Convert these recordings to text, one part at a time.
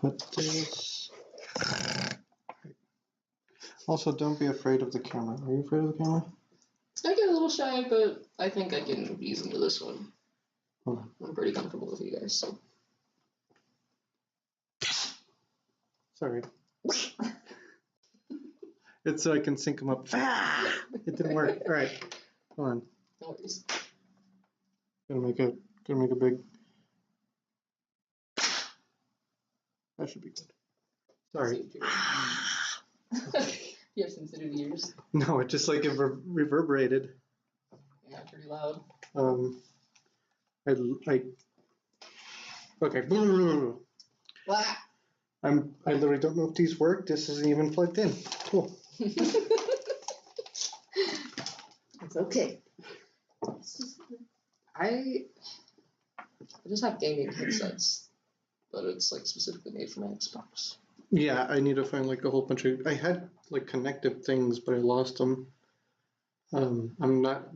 Put this. Also, don't be afraid of the camera. Are you afraid of the camera? I get a little shy, but I think I can ease into this one. Hold on. I'm pretty comfortable with you guys, so. Sorry. It's so I can sync them up. It didn't work. All right. Hold on. No worries. Gonna make a big. That should be good. Sorry. You have sensitive ears. No, it just like it reverberated. Yeah, pretty loud. Okay. I literally don't know if these work. This isn't even plugged in. Cool. It's okay. I just have gaming headsets, but it's like specifically made for my Xbox. Yeah, I need to find like a whole bunch of. I had like connected things, but I lost them. I'm not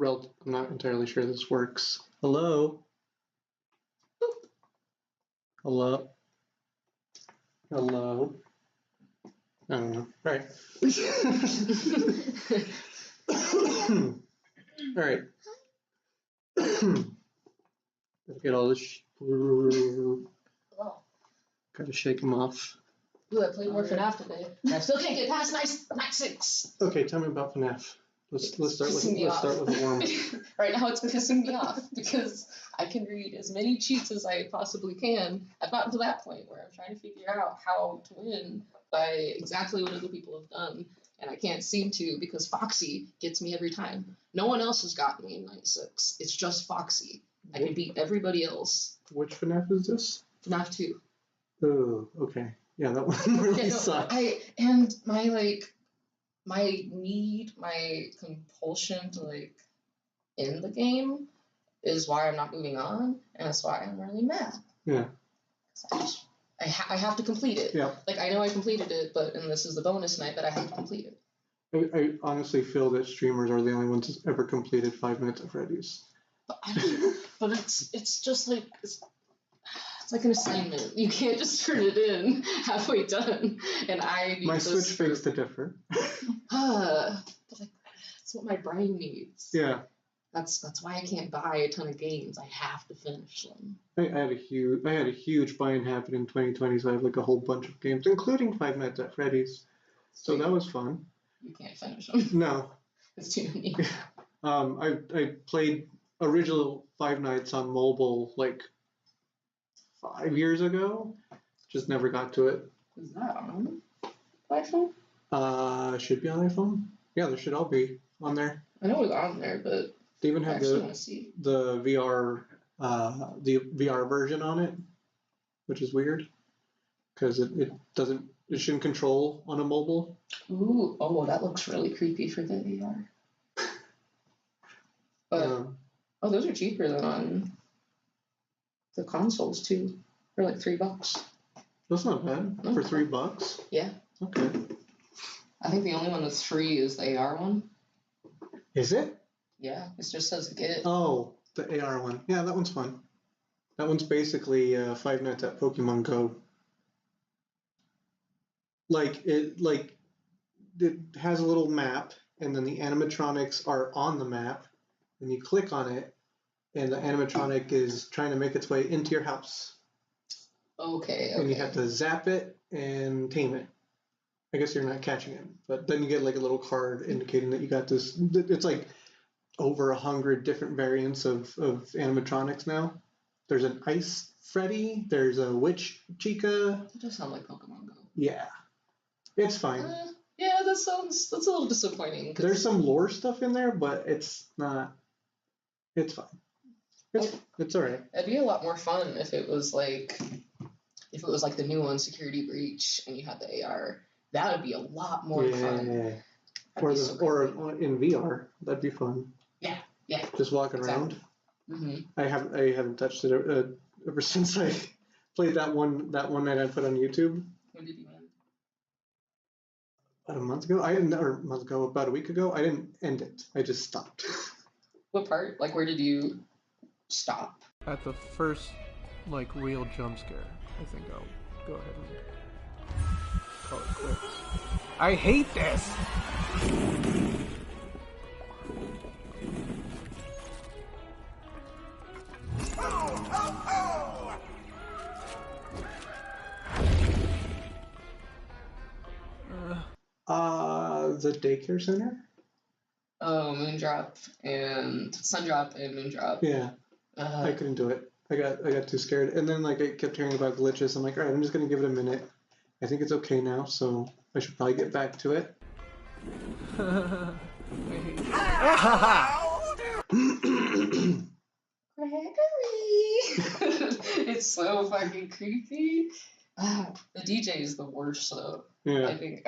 entirely sure this works. Hello. Hello. Hello. I don't know. Right. All right. Gotta get all this. Gotta shake them off. Ooh, I played more FNAF today. I still can't get past night 6. Okay, tell me about FNAF. Let's start with a warm. Right now, it's pissing me off because I can read as many cheats as I possibly can. I've gotten to that point where I'm trying to figure out how to win by exactly what other people have done, and I can't seem to because Foxy gets me every time. No one else has gotten me in night 6. It's just Foxy. I can beat everybody else. Which FNAF is this? FNAF 2. Oh, okay. Yeah, that one really sucks. My compulsion to like end the game is why I'm not moving on, and that's why I'm really mad. Yeah. I have to complete it. Yeah. Like I know I completed it, and this is the bonus night, but I have to complete it. I honestly feel that streamers are the only ones who's ever completed 5 Nights at Freddy's. But it's just like it's like an assignment. You can't just turn it in halfway done. And my Switch begs to differ. But like that's what my brain needs. Yeah. That's why I can't buy a ton of games. I have to finish them. I had a huge buying habit in 2020, so I have like a whole bunch of games, including 5 Nights at Freddy's. So that was fun. You can't finish them. No. It's too many. I played original 5 Nights on mobile like 5 years ago. Just never got to it. Is that on iPhone? Should be on iPhone. Yeah, there should all be on there. I know it's on there, but they even have the VR version on it, which is weird because it shouldn't control on a mobile. Ooh, oh, that looks really creepy for the VR. But those are cheaper than on the consoles too. They're like $3. That's not bad for $3. Yeah. Okay. I think the only one that's free is the AR one. Is it? Yeah, it just says get. Oh, the AR one. Yeah, that one's fun. That one's basically 5 Nights at Pokemon Go. It has a little map, and then the animatronics are on the map, and you click on it, and the animatronic is trying to make its way into your house. Okay. And you have to zap it and tame it. I guess you're not catching it, but then you get like a little card indicating that you got this. It's like over 100 different variants of animatronics now. There's an Ice Freddy. There's a Witch Chica. It does sound like Pokemon Go. Yeah, it's fine. Yeah, that's a little disappointing. There's some lore stuff in there, but it's not. It's fine. It's all right. It'd be a lot more fun if it was like the new one, Security Breach, and you had the AR. That would be a lot more fun. Or in VR, that'd be fun. Yeah. Just walking around. Mm-hmm. I haven't touched it ever since I played that one night I put on YouTube. When did you end? About a month ago. About a week ago. I didn't end it. I just stopped. What part? Like, where did you stop? At the first, real jump scare. I think go ahead and call it quits. I hate this! The daycare center? Oh, Moondrop and Sundrop and Moondrop. Yeah. I couldn't do it. I got too scared. And then like I kept hearing about glitches. I'm like, all right, I'm just gonna give it a minute. I think it's okay now, so I should probably get back to it. Gregory! It's so fucking creepy. The DJ is the worst, though. Yeah. I think.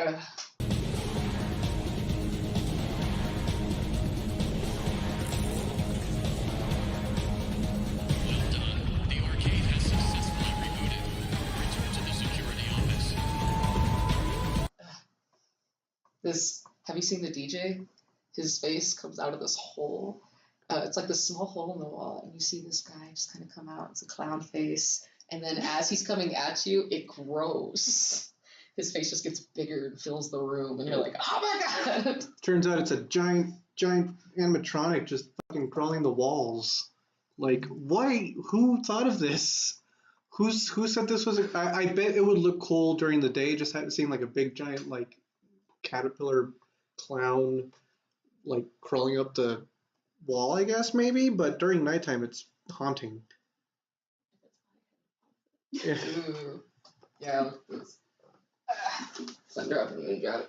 Have you seen the DJ? His face comes out of this hole. It's like this small hole in the wall, and you see this guy just kind of come out. It's a clown face, and then as he's coming at you, it grows. His face just gets bigger and fills the room, and you're like, oh my god! Turns out it's a giant animatronic just fucking crawling the walls. Like, why? Who thought of this? Who said this was I bet it would look cool during the day, just seeing like a big giant like caterpillar clown like crawling up the wall, I guess, maybe, but during nighttime it's haunting. Yeah. Yeah. Sundrop and Moondrop.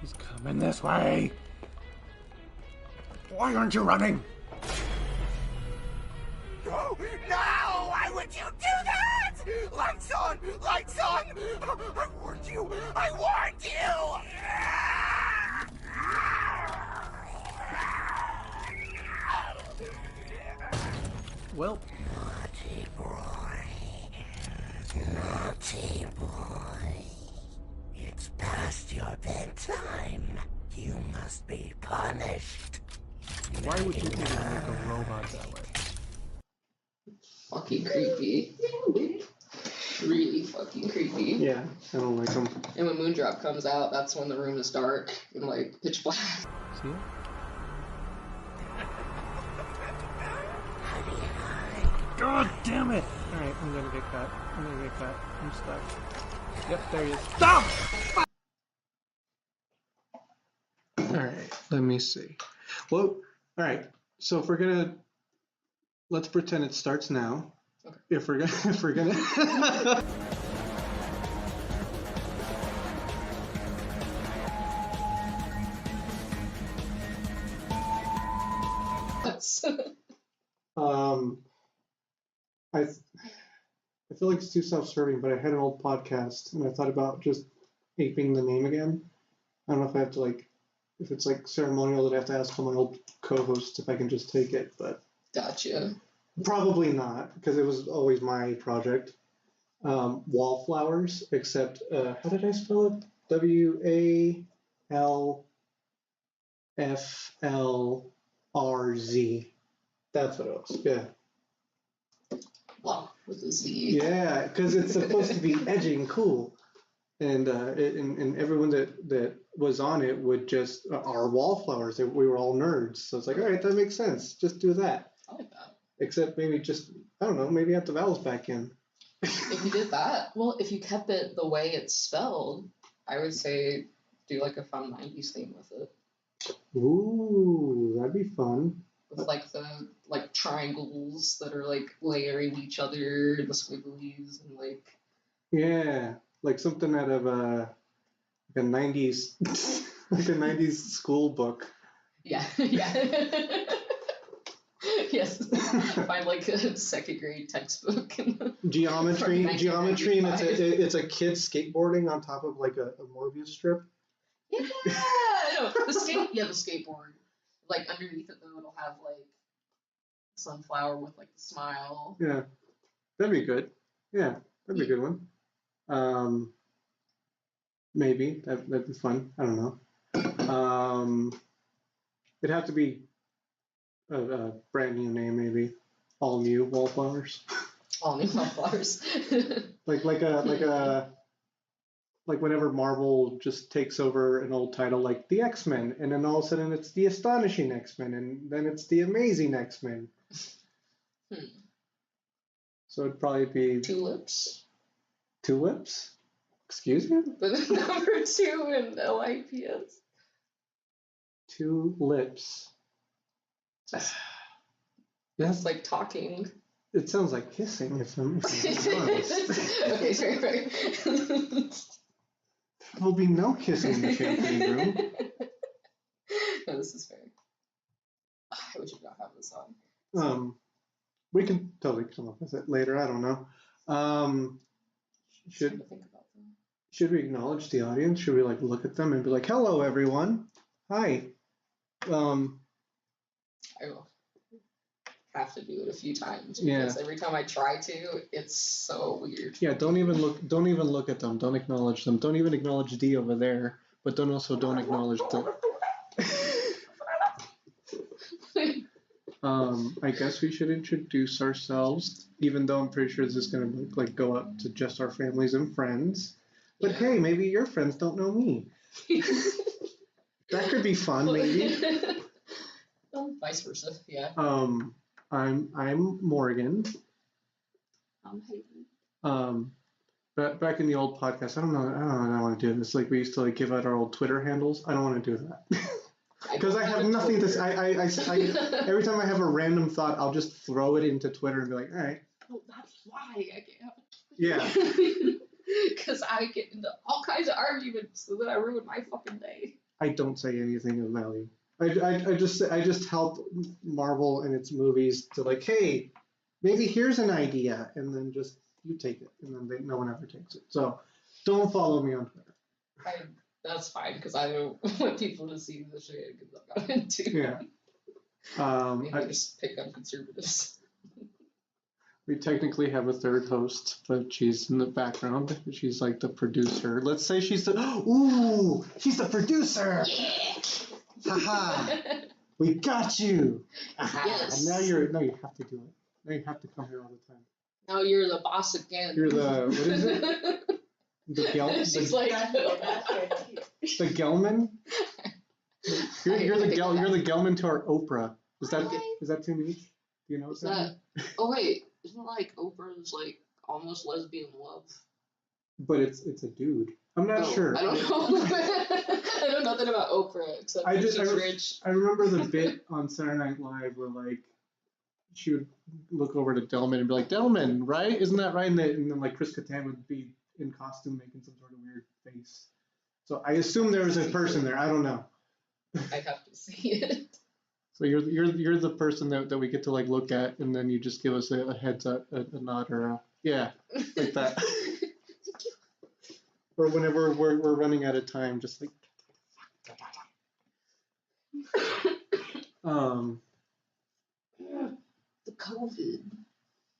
He's coming this way. Why aren't you running? No! Why would you do that? Lights on! Lights on! I warned you! I warned you! Well, Naughty boy. It's past your bedtime. You must be punished. why would you even make a robot that way? Fucking creepy. Really fucking creepy. Yeah, I don't like them. And when Moondrop comes out, that's when the room is dark and like pitch black. See? God damn it! Alright, I'm gonna get caught. I'm stuck. Yep, there he is. Stop! Alright, let me see. Well, alright, so if we're gonna let's pretend it starts now. Okay. If we're gonna I feel like it's too self-serving, but I had an old podcast and I thought about just aping the name again. I don't know if I have to if it's like ceremonial that I have to ask all my old co-hosts if I can just take it, but Gotcha. probably not because it was always my project. Wallflowers, except how did I spell it? Walflrz. That's what it was. Yeah. Wow, with a Z. Yeah, because it's supposed to be edgy and cool, and and everyone that was on it would just our wallflowers. We were all nerds, so it's like, all right, that makes sense. Just do that. I like that. Except maybe just I don't know, maybe add the vowels back in. If you did that, well, if you kept it the way it's spelled, I would say do like a fun 90s theme with it. Ooh, that'd be fun. With like the triangles that are like layering each other, the squigglies, and like Yeah, like something out of like a 90s like a 90s school book. yeah. Yes, find like a second grade textbook. Geometry, From and 1995. it's a kid skateboarding on top of like a Morbius strip. Yeah, no, the skateboard. Like underneath it though, it'll have like sunflower with like the smile. Yeah, that'd be good. Yeah, that'd be a good one. Maybe that'd be fun. I don't know. It'd have to be a brand new name, maybe. all new wallflowers. All new Wallflrz. Like whenever Marvel just takes over an old title like the X-Men, and then all of a sudden it's the Astonishing X-Men, and then it's the Amazing X-Men. So it'd probably be Tulips. Tulips? Excuse me? But the number 2 in LIPS. Tulips. That's like talking. It sounds like kissing, if I'm honest. Okay, fair. There will be no kissing in the champagne room. No, this is fair. I wish we don't have this on. We can totally come up with it later. I don't know. Should we acknowledge the audience? Should we like look at them and be like, "Hello, everyone. Hi." I will have to do it a few times because every time I try to, it's so weird. Yeah, don't even look at them. Don't acknowledge them. Don't even acknowledge D over there, but don't acknowledge the. I guess we should introduce ourselves, even though I'm pretty sure this is gonna like go up to just our families and friends. But hey, maybe your friends don't know me. That could be fun, maybe. Vice versa, yeah. I'm Morgan. I'm Hayden. Back in the old podcast, I don't know what I want to do this. Like we used to like give out our old Twitter handles. I don't want to do that. Because I have nothing to say. I every time I have a random thought, I'll just throw it into Twitter and be like, all right. Well, that's why I can't have a Twitter. Yeah. Because I get into all kinds of arguments, so then I ruin my fucking day. I don't say anything of value. I just help Marvel and its movies to like, hey, maybe here's an idea, and then just you take it, and then no one ever takes it. So don't follow me on Twitter. That's fine, because I don't want people to see the shenanigans I've got into. Yeah. Maybe I just pick on conservatives. We technically have a third host, but she's in the background. She's like the producer. Let's say she's the producer. Yeah. Haha. We got you. Yes. And now you have to do it. Now you have to come here all the time. Now you're the boss again. You're the what is it? The She's like the Gelman. You're the Gelman to our Oprah. Is that too niche? Do you know what's that? Oh wait, isn't it like Oprah's like almost lesbian love? But it's a dude. I'm not sure. I don't know. I know nothing about Oprah except she's rich. I remember the bit on Saturday Night Live where like she would look over to Delman and be like, "Delman, right? Isn't that right?" And then like Chris Kattan would be in costume making some sort of weird face. So I assume there was a person there. I don't know. I have to see it. So you're the person that we get to like look at, and then you just give us a heads up, a nod, or a yeah, like that. Or whenever we're running out of time, just like. The COVID.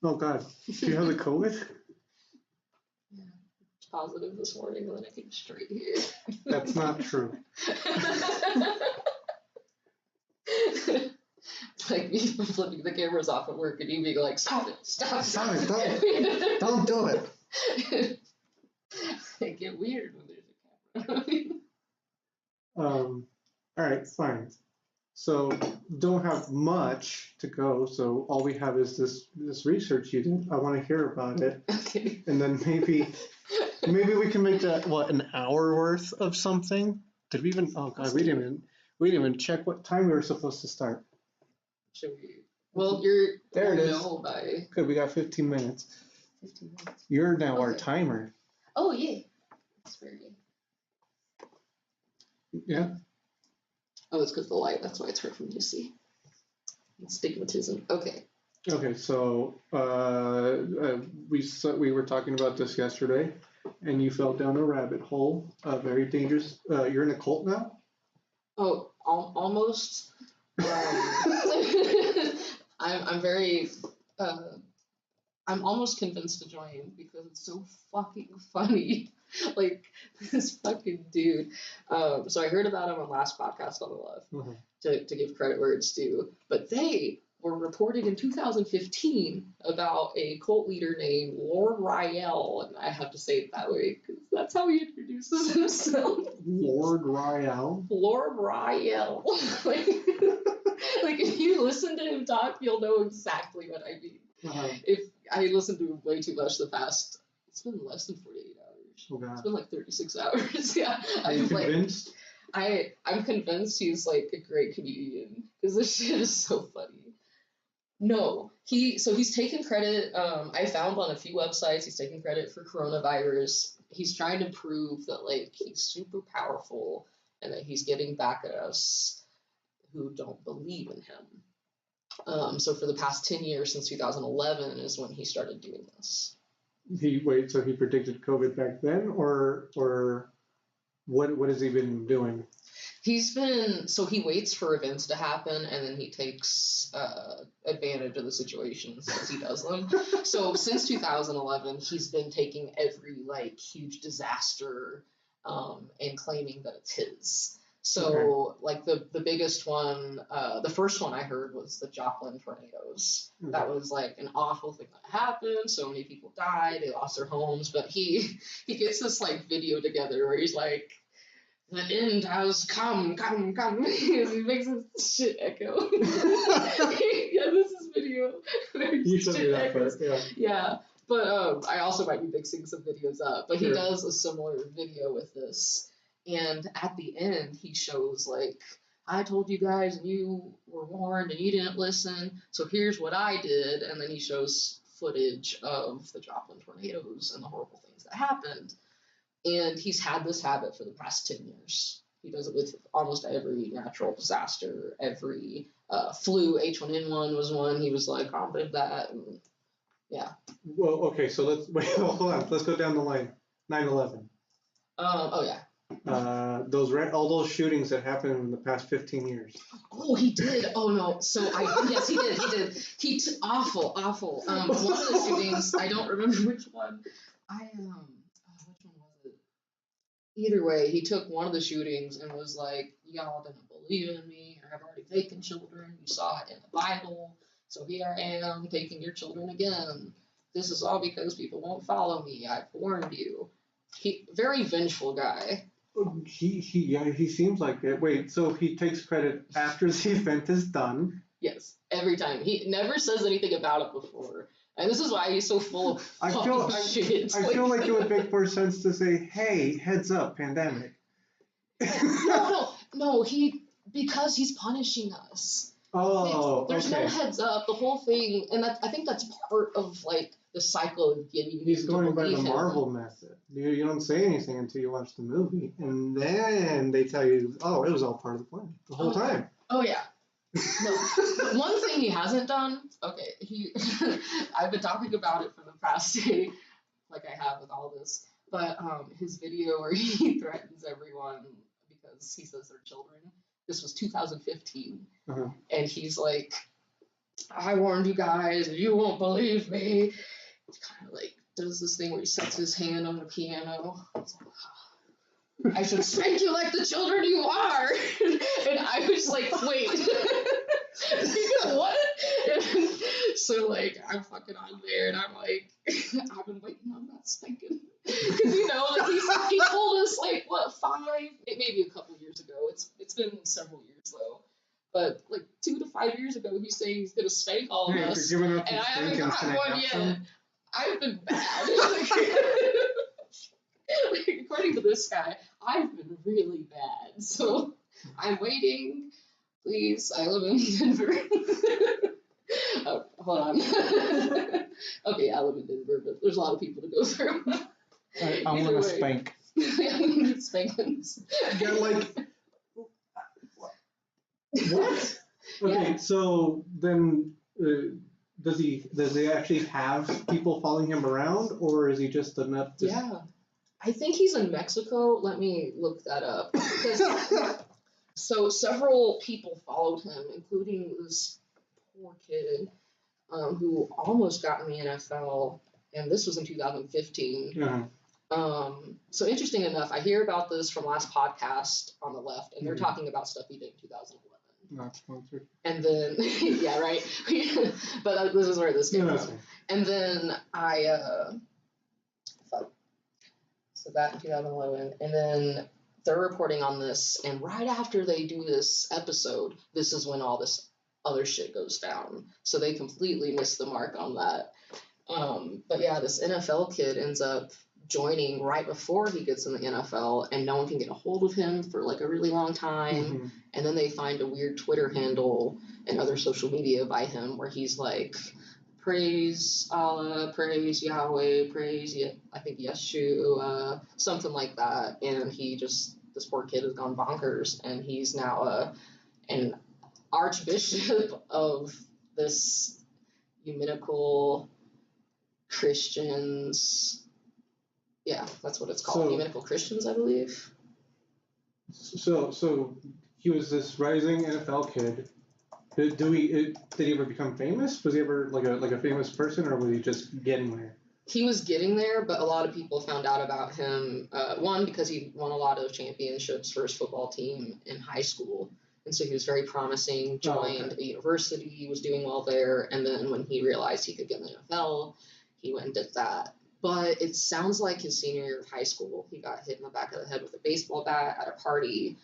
Oh God, do you have the COVID? Yeah, it's positive this morning, and then I came straight here. That's not true. Like me flipping the cameras off at work, and you being like, "Stop it, don't do it." It get weird when there's a camera. All right, fine. So don't have much to go. So all we have is this research you did. I want to hear about it. Okay. And then maybe we can make that an hour worth of something. Did we even? Oh God, we didn't even check what time we were supposed to start. Should we? Well, you're there. It is. By... Good. We got 15 minutes. 15 minutes. You're now our timer. Oh yeah. That's very good. Yeah. Oh, it's because of the light. That's why it's hard for me to see. Stigmatism. Okay. Okay, so we were talking about this yesterday, and you fell down a rabbit hole. Very dangerous. You're in a cult now? Oh, almost. I'm very. I'm almost convinced to join because it's so fucking funny. Like this fucking dude. So I heard about him on last podcast on the left to give credit where it's due, but they were reported in 2015 about a cult leader named Lord Rael, and I have to say it that way because that's how he introduces himself. Lord Rael. Lord Rael. like if you listen to him talk, you'll know exactly what I mean. If I listened to him way too much the past, it's been less than 48 hours. Oh, God. It's been like 36 hours. Yeah. Are you convinced? I'm convinced he's like a great comedian because this shit is so funny. No, he's taken credit. I found on a few websites he's taken credit for coronavirus. He's trying to prove that like he's super powerful and that he's getting back at us who don't believe in him. So for the past 10 years since 2011 is when he started doing this. So he predicted COVID back then, or what has he been doing? He waits for events to happen and then he takes advantage of the situations as he does them. So since 2011, he's been taking every like huge disaster and claiming that it's his. So like the biggest one, the first one I heard was the Joplin tornadoes. That was like an awful thing that happened. So many people died, they lost their homes, but he gets this like video together where he's like, the end has come. He makes this shit echo. Yeah, this is video. You showed me that first, yeah. Yeah, but I also might be mixing some videos up. But he does a similar video with this. And at the end, he shows, like, I told you guys and you were warned and you didn't listen. So here's what I did. And then he shows footage of the Joplin tornadoes and the horrible things that happened. And he's had this habit for the past 10 years. He does it with almost every natural disaster, every flu. H1N1 was one. He was like, I did that. And, yeah. Well, okay, so hold on. Let's go down the line. 9/11. Oh, yeah. All those shootings that happened in the past 15 years. Oh, he did. Oh, no. So, yes, he did. Awful. One of the shootings, I don't remember which one. Either way, he took one of the shootings and was like, y'all didn't believe in me, or I've already taken children. You saw it in the Bible. So here I am taking your children again. This is all because people won't follow me. I've warned you. Very vengeful guy. He seems like it. Wait, so he takes credit after the event is done? Yes, every time. He never says anything about it before. And this is why he's so full of shit. I feel like it would make more sense to say, hey, heads up, pandemic. No, because he's punishing us. Oh, There's no heads up, the whole thing, and I think that's part of, like, the cycle of getting He's going by the Marvel method. You don't say anything until you watch the movie, and then they tell you, oh, it was all part of the plan the whole time. Oh, yeah. No, one thing he hasn't done, I've been talking about it for the past day, like I have with all this, but his video where he threatens everyone because he says they're children, this was 2015, and he's like, I warned you guys, and you won't believe me. He kind of like does this thing where he sets his hand on the piano. I should spank you like the children you are. And I was like, wait, what? And so, like, I'm fucking on there, and I'm like, I've been waiting on that spanking. Because, like, he told us, like, what, 5, maybe a couple years ago. It's been several years, though. But, like, 2 to 5 years ago, he's saying he's going to spank all of us. And I haven't gotten one yet. I've been bad. According to this guy, I've been really bad. So I'm waiting. Please, I live in Denver. Oh, hold on. Okay, I live in Denver, but there's a lot of people to go through. I want to spank. Yeah, we need spankings. Yeah, like, what? Okay, so then does he actually have people following him around, or is he just a nut? Yeah. I think he's in Mexico. Let me look that up. So several people followed him, including this poor kid who almost got in the NFL, and this was in 2015. Yeah. So interesting enough, I hear about this from last podcast on the left, and they're talking about stuff he did in 2011. Not sponsored. And then, yeah, right. But this is where this came from. And then so back in 2011, and then they're reporting on this, and right after they do this episode, this is when all this other shit goes down. So they completely missed the mark on that. But yeah, this NFL kid ends up joining right before he gets in the NFL, and no one can get a hold of him for like a really long time. Mm-hmm. And then they find a weird Twitter handle and other social media by him where he's like, praise Allah, praise Yahweh, praise, I think Yeshua, something like that. And this poor kid has gone bonkers, and he's now an archbishop of this Ecumenical Christians. Yeah, that's what it's called. Ecumenical Christians, I believe. So he was this rising NFL kid. Did he ever become famous? Was he ever like a famous person, or was he just getting there? He was getting there, but a lot of people found out about him. One, because he won a lot of championships for his football team in high school, and so he was very promising. Joined a university, was doing well there, and then when he realized he could get in the NFL, he went and did that. But it sounds like his senior year of high school, he got hit in the back of the head with a baseball bat at a party,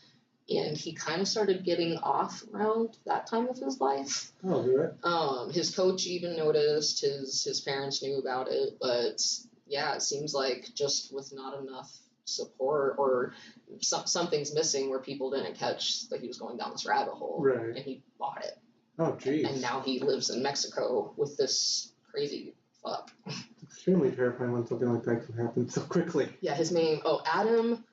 and he kind of started getting off around that time of his life. Oh, right. His coach even noticed, his parents knew about it, but yeah, it seems like just with not enough support or something's missing where people didn't catch that he was going down this rabbit hole. Right. And he bought it. Oh, geez. And now he lives in Mexico with this crazy fuck. Extremely terrifying when something like that can happen so quickly. Yeah, his name, Adam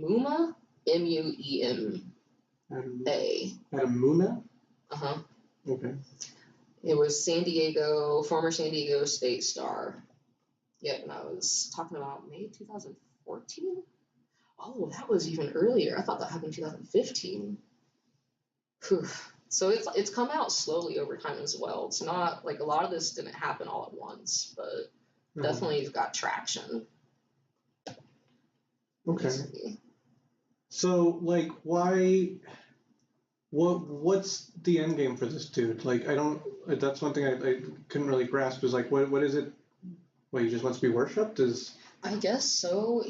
Muma, Muema. Adam Muna? Uh-huh. Okay. It was former San Diego State star. Yeah, and I was talking about May 2014? Oh, that was even earlier. I thought that happened in 2015. Whew. So it's come out slowly over time as well. It's not, like, a lot of this didn't happen all at once, but definitely got traction. Okay. Basically. So, like, what's the end game for this dude? Like, that's one thing I couldn't really grasp is, like, what is it? He just wants to be worshipped? I guess so.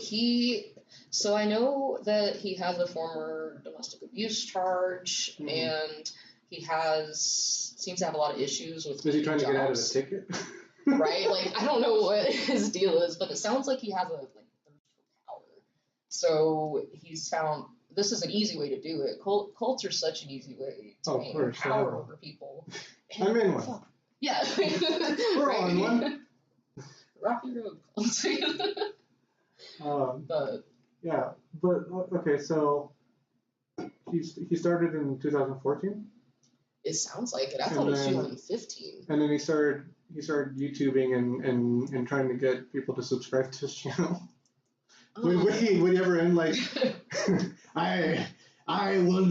So I know that he has a former domestic abuse charge, and he seems to have a lot of issues with. Is he trying to get out of the ticket? Right? Like, I don't know what his deal is, but it sounds like he has a thirst for power. So he's found this is an easy way to do it. Cults are such an easy way to gain power over people. And I'm in one. Yeah. We're on one. Rocky Road Cults. But yeah, but okay, so he started in 2014. It sounds like it. I thought it was 2015. And then he started YouTubing and trying to get people to subscribe to his channel. Would he ever end like, I will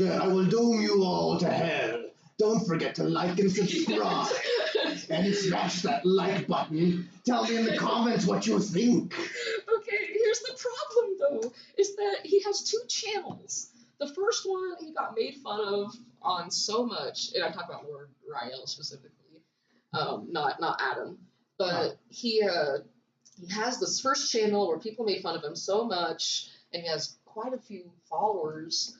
doom you all to hell. Don't forget to like and subscribe. And smash that like button. Tell me in the comments what you think. Okay, here's the problem though, is that he has two channels. The first one he got made fun of on so much, and I'm talking about Lord Rael specifically, not Adam, but he has this first channel where people made fun of him so much, and he has quite a few followers,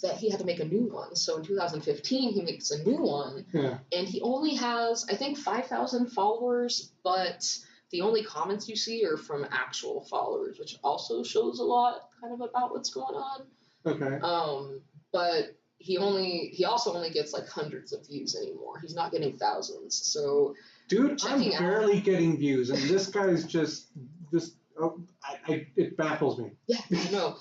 that he had to make a new one. So in 2015, he makes a new one, and he only has, I think, 5,000 followers, but the only comments you see are from actual followers, which also shows a lot kind of about what's going on. Okay. But he also only gets like hundreds of views anymore. He's not getting thousands. So, dude, I'm barely getting views, and this guy's just this. It baffles me. Yeah, I know.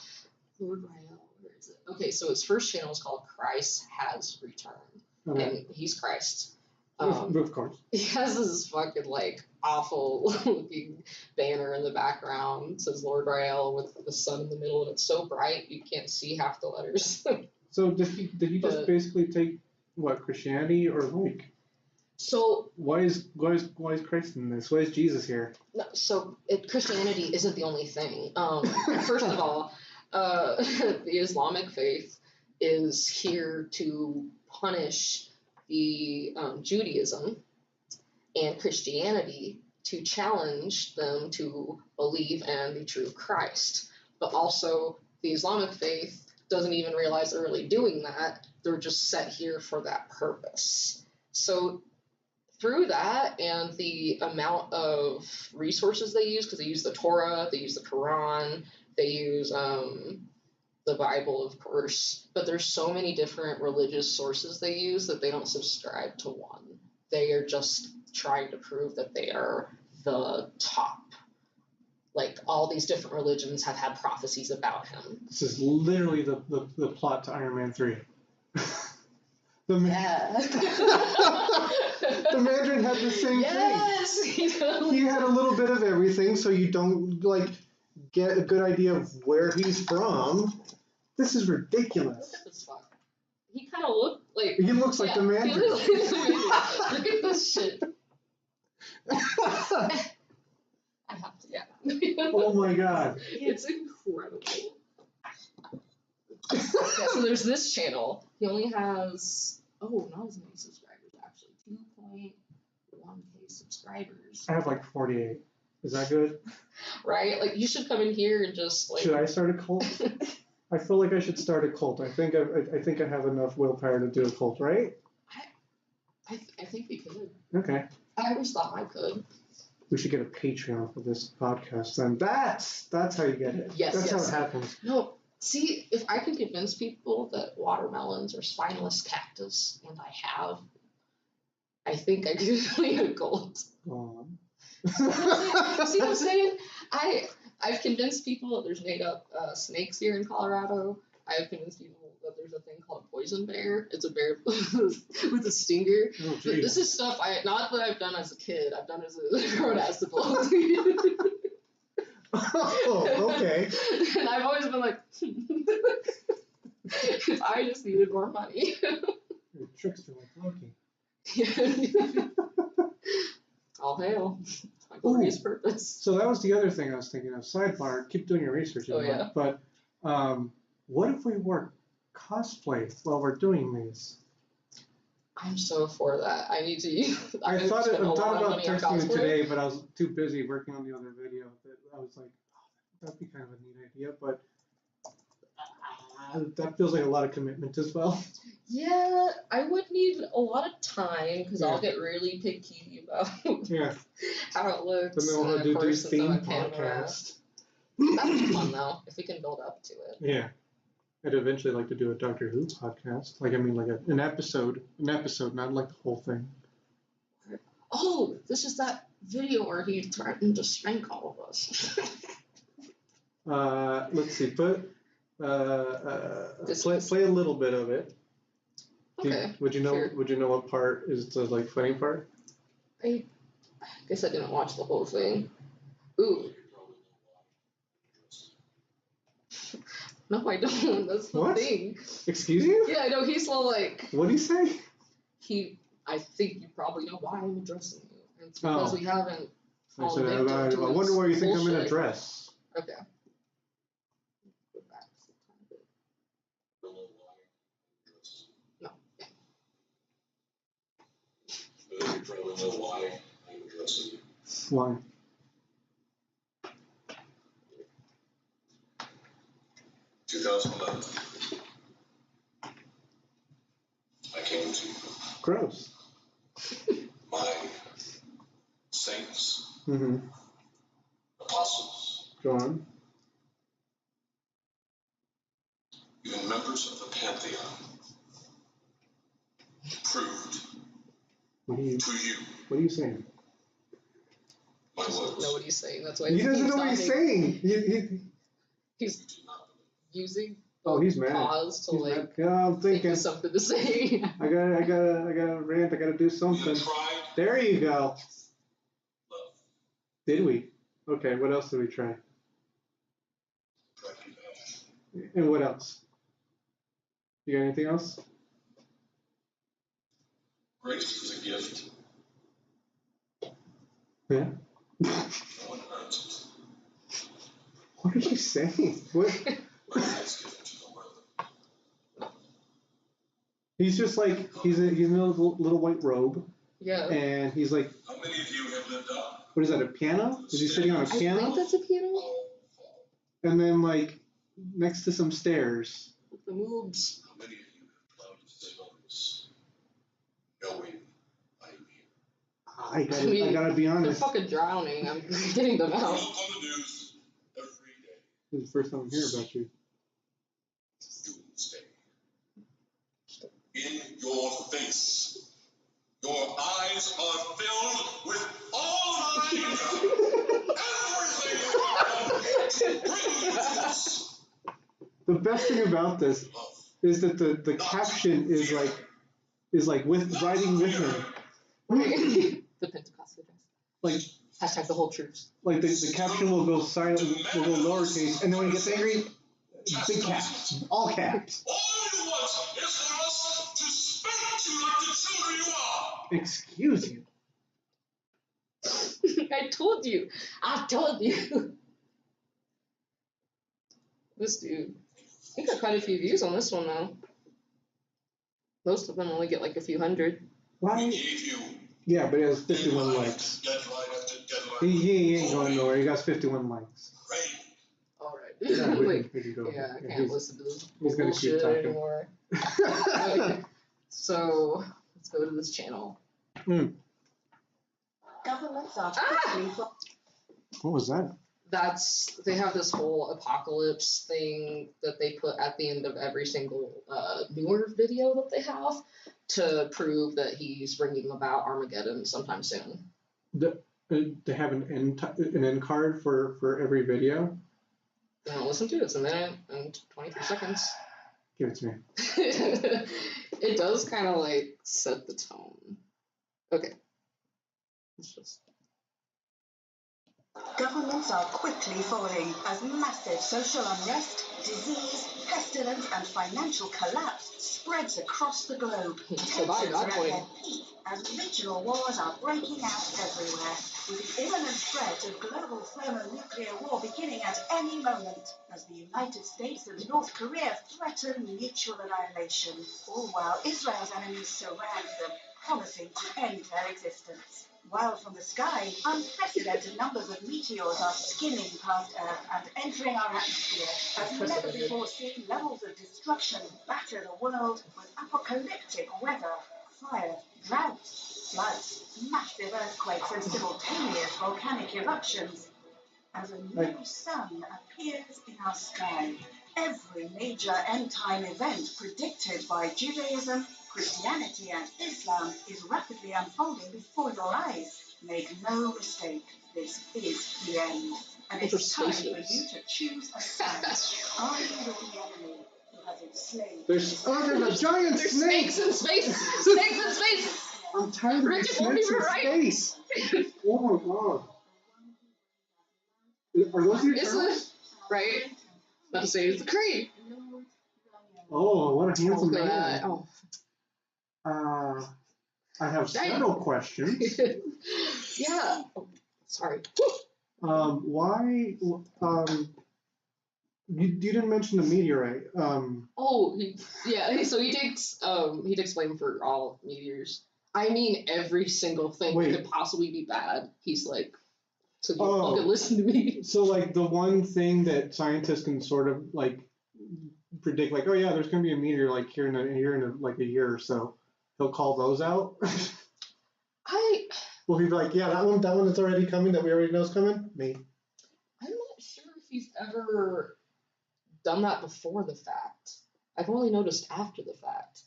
Lord Rael, where is it? Okay, so his first channel is called Christ Has Returned, and he's Christ. Of course. He has this fucking like awful looking banner in the background. It says Lord Rael with the sun in the middle, and it's so bright you can't see half the letters. So did he just basically take Christianity, or like? So why is Christ in this? Why is Jesus here? No, so Christianity isn't the only thing. First of all, the Islamic faith is here to punish the Judaism and Christianity, to challenge them to believe in the true Christ. But also, the Islamic faith doesn't even realize they're really doing that. They're just set here for that purpose. So through that and the amount of resources they use, because they use the Torah, they use the Quran, they use the Bible, of course, but there's so many different religious sources they use that they don't subscribe to one. They are just trying to prove that they are the top. Like, all these different religions have had prophecies about him. This is literally the plot to Iron Man 3. Yeah. The Mandarin had the same yes, thing. He had a little bit of everything, so you don't, like, get a good idea of where he's from. This is ridiculous. As fuck. He kind of looked like... He looks like the Mandarin. He looks like the Mandarin. Look at this shit. I have to, yeah. Oh my god. It's incredible. Yeah, so there's this channel. He only has, not as many subscribers, actually. 2.1k subscribers. I have like 48. Is that good? Right? Like, you should come in here and just, like... Should I start a cult? I feel like I should start a cult. I think I have enough willpower to do a cult, right? I think we could. Okay. I always thought I could. We should get a Patreon for this podcast then. That's how you get it. Yes, That's yes. how it happens. No, see, if I can convince people that watermelons are spineless cactus, and I think I could lead a cult. See what I'm saying? I've convinced people that there's made up snakes here in Colorado. I've convinced people that there's a thing called a poison bear. It's a bear with a stinger. Oh, But this is stuff not that I've done as a kid. I've done as a grown-ass adult. Oh, okay. And I've always been like, I just needed more money. You're a trickster like Loki. All hail. My glorious purpose. So that was the other thing I was thinking of. Sidebar, keep doing your research. Oh, yeah. But what if we wore cosplay while we're doing these? I'm so for that. I need to. I thought about texting you cosplay today, but I was too busy working on the other video that I was like, oh, that'd be kind of a neat idea, but that feels like a lot of commitment as well. Yeah, I would need a lot of time because I'll get really picky about how it looks. Then we'll have to do theme podcast. That'd be fun though, if we can build up to it. Yeah. I'd eventually like to do a Doctor Who podcast. Like, I mean, like an episode, not like the whole thing. Oh, this is that video where he threatened to spank all of us. Let's see. Play a little bit of it. Okay. Would you know? Sure. Would you know what part is the like funny part? I guess I didn't watch the whole thing. Ooh. No, I don't. That's the thing. Excuse you? Yeah, I know. He's all like. What do you say? I think you probably know why I'm addressing you. And it's because we haven't. I wonder why you think I'm in a dress. Okay. No. You probably know why I'm addressing you. Why? I came to you. Gross. My saints, apostles, Go on. even members of the Pantheon, proved to you What are you saying? my He doesn't words. know what he's saying. That's why He doesn't know what he's saying. He's using He's mad. pause to He's like mad. I'm think thinking. of something to say. I gotta rant. I gotta do We something. tried There you go. love. Did we? Okay. What else did we try? Tried compassion. And what else? You got anything else? Grace is a gift. Yeah. No one earns What are you saying? What? it. But it is given to the world. He's just like he's in a little white robe, Yeah. and he's like, How many of you have lived up? what is that? A piano? Is he sitting on a I piano? think that's a piano. And then like next to some stairs. With the moves. How many of you have plowed signals, knowing I'm here? I gotta be They're honest. fucking drowning. I'm getting them Look out. on the news every day. This is the first time I'm hearing about you. Doomsday. In your face. Your eyes are filled with all everything brilliance. The best thing about this is that the caption is like with writing with him. The Pentecostal dress. Like Hashtag the whole troops. like the caption will go silent, will go lowercase, and then when he gets angry, big caps, all caps. All you want is for us to spank you like the children you are. Excuse you. I told you. This dude. He got quite a few views on this one though. Most of them only get like a few hundred. Why? We gave you Yeah, but he has 51 likes. deadline after deadline. He ain't going nowhere. He got 51 likes. Rain. Alright. Yeah, Like, we can go. yeah, I can't he's- listen to this he's gonna keep bullshit talking. anymore. Okay. So let's go to this channel. Governments are Ah! quickly What was that? They have this whole apocalypse thing that they put at the end of every single newer video that they have to prove that he's bringing about Armageddon sometime soon. They have an end card for every video. You want to listen to it? It's a minute and 23 seconds. Give it to me. It does kind of like set the tone. Okay. It's just. Governments are quickly falling as massive social unrest, disease, pestilence, and financial collapse spreads across the globe. So bye, Tensions are at God, their peak as regional wars are breaking out everywhere, with the imminent threat of global thermonuclear war beginning at any moment, as the United States and North Korea threaten mutual annihilation, all while Israel's enemies surround them, promising to end their existence. While from the sky, unprecedented numbers of meteors are skimming past Earth and entering our atmosphere, as never before seen levels of destruction batter the world with apocalyptic weather, fire, droughts, floods, massive earthquakes, and simultaneous volcanic eruptions. As a new sun appears in our sky, every major end-time event predicted by Judaism, Christianity, and Islam is rapidly unfolding before your eyes. Make no mistake, this is the end. And Those are it's time for spaceships. you to choose a side. Are you with the enemy who has enslaved? There's a giant There's snake. snakes in space! Snakes in space! I'm tired of Rick, these it won't snakes even in right. space. Oh my god. Are those your Is turtles? it? Right? About to say it's the Kree. Oh, what a handsome Okay, man. oh. I have Giant. several questions. Yeah. Oh, sorry. Why? You didn't mention the meteorite. Oh, yeah. So he did explain for all meteors. I mean, every single thing Wait. that could possibly be bad. He's like, so you Oh. fucking listen to me. So like the one thing that scientists can sort of like predict, like, oh yeah, there's gonna be a meteor like here in a year or so. He'll call those out. Well, he'd be like, yeah, that one that's already coming, that we already know is coming. Me. I'm not sure if he's ever done that before the fact. I've only noticed after the fact.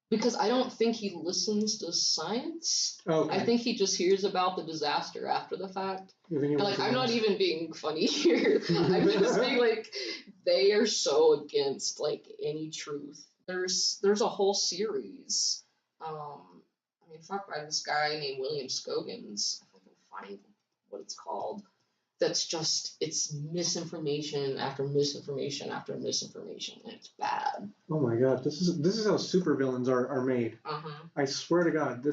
Because I don't think he listens to science. Okay. I think he just hears about the disaster after the fact. You think he And like, was- I'm not even being funny here. I'm just being like, they are so against like any truth. There's a whole series. I mean, fuck, by this guy named William Scogans. If I can find what it's called. That's just, it's misinformation after misinformation after misinformation, and it's bad. Oh my god, this is how supervillains are made. I swear to God,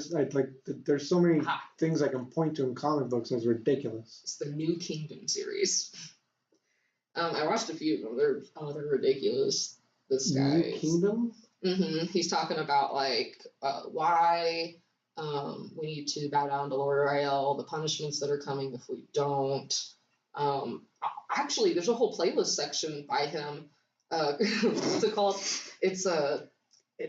there's so many Aha. things I can point to in comic books that's ridiculous. It's the New Kingdom series. I watched a few of them. They're ridiculous. This guy. New Kingdom? He's talking about like why we need to bow down to Lord Rael, the punishments that are coming if we don't. Actually, there's a whole playlist section by him. What's it called? It's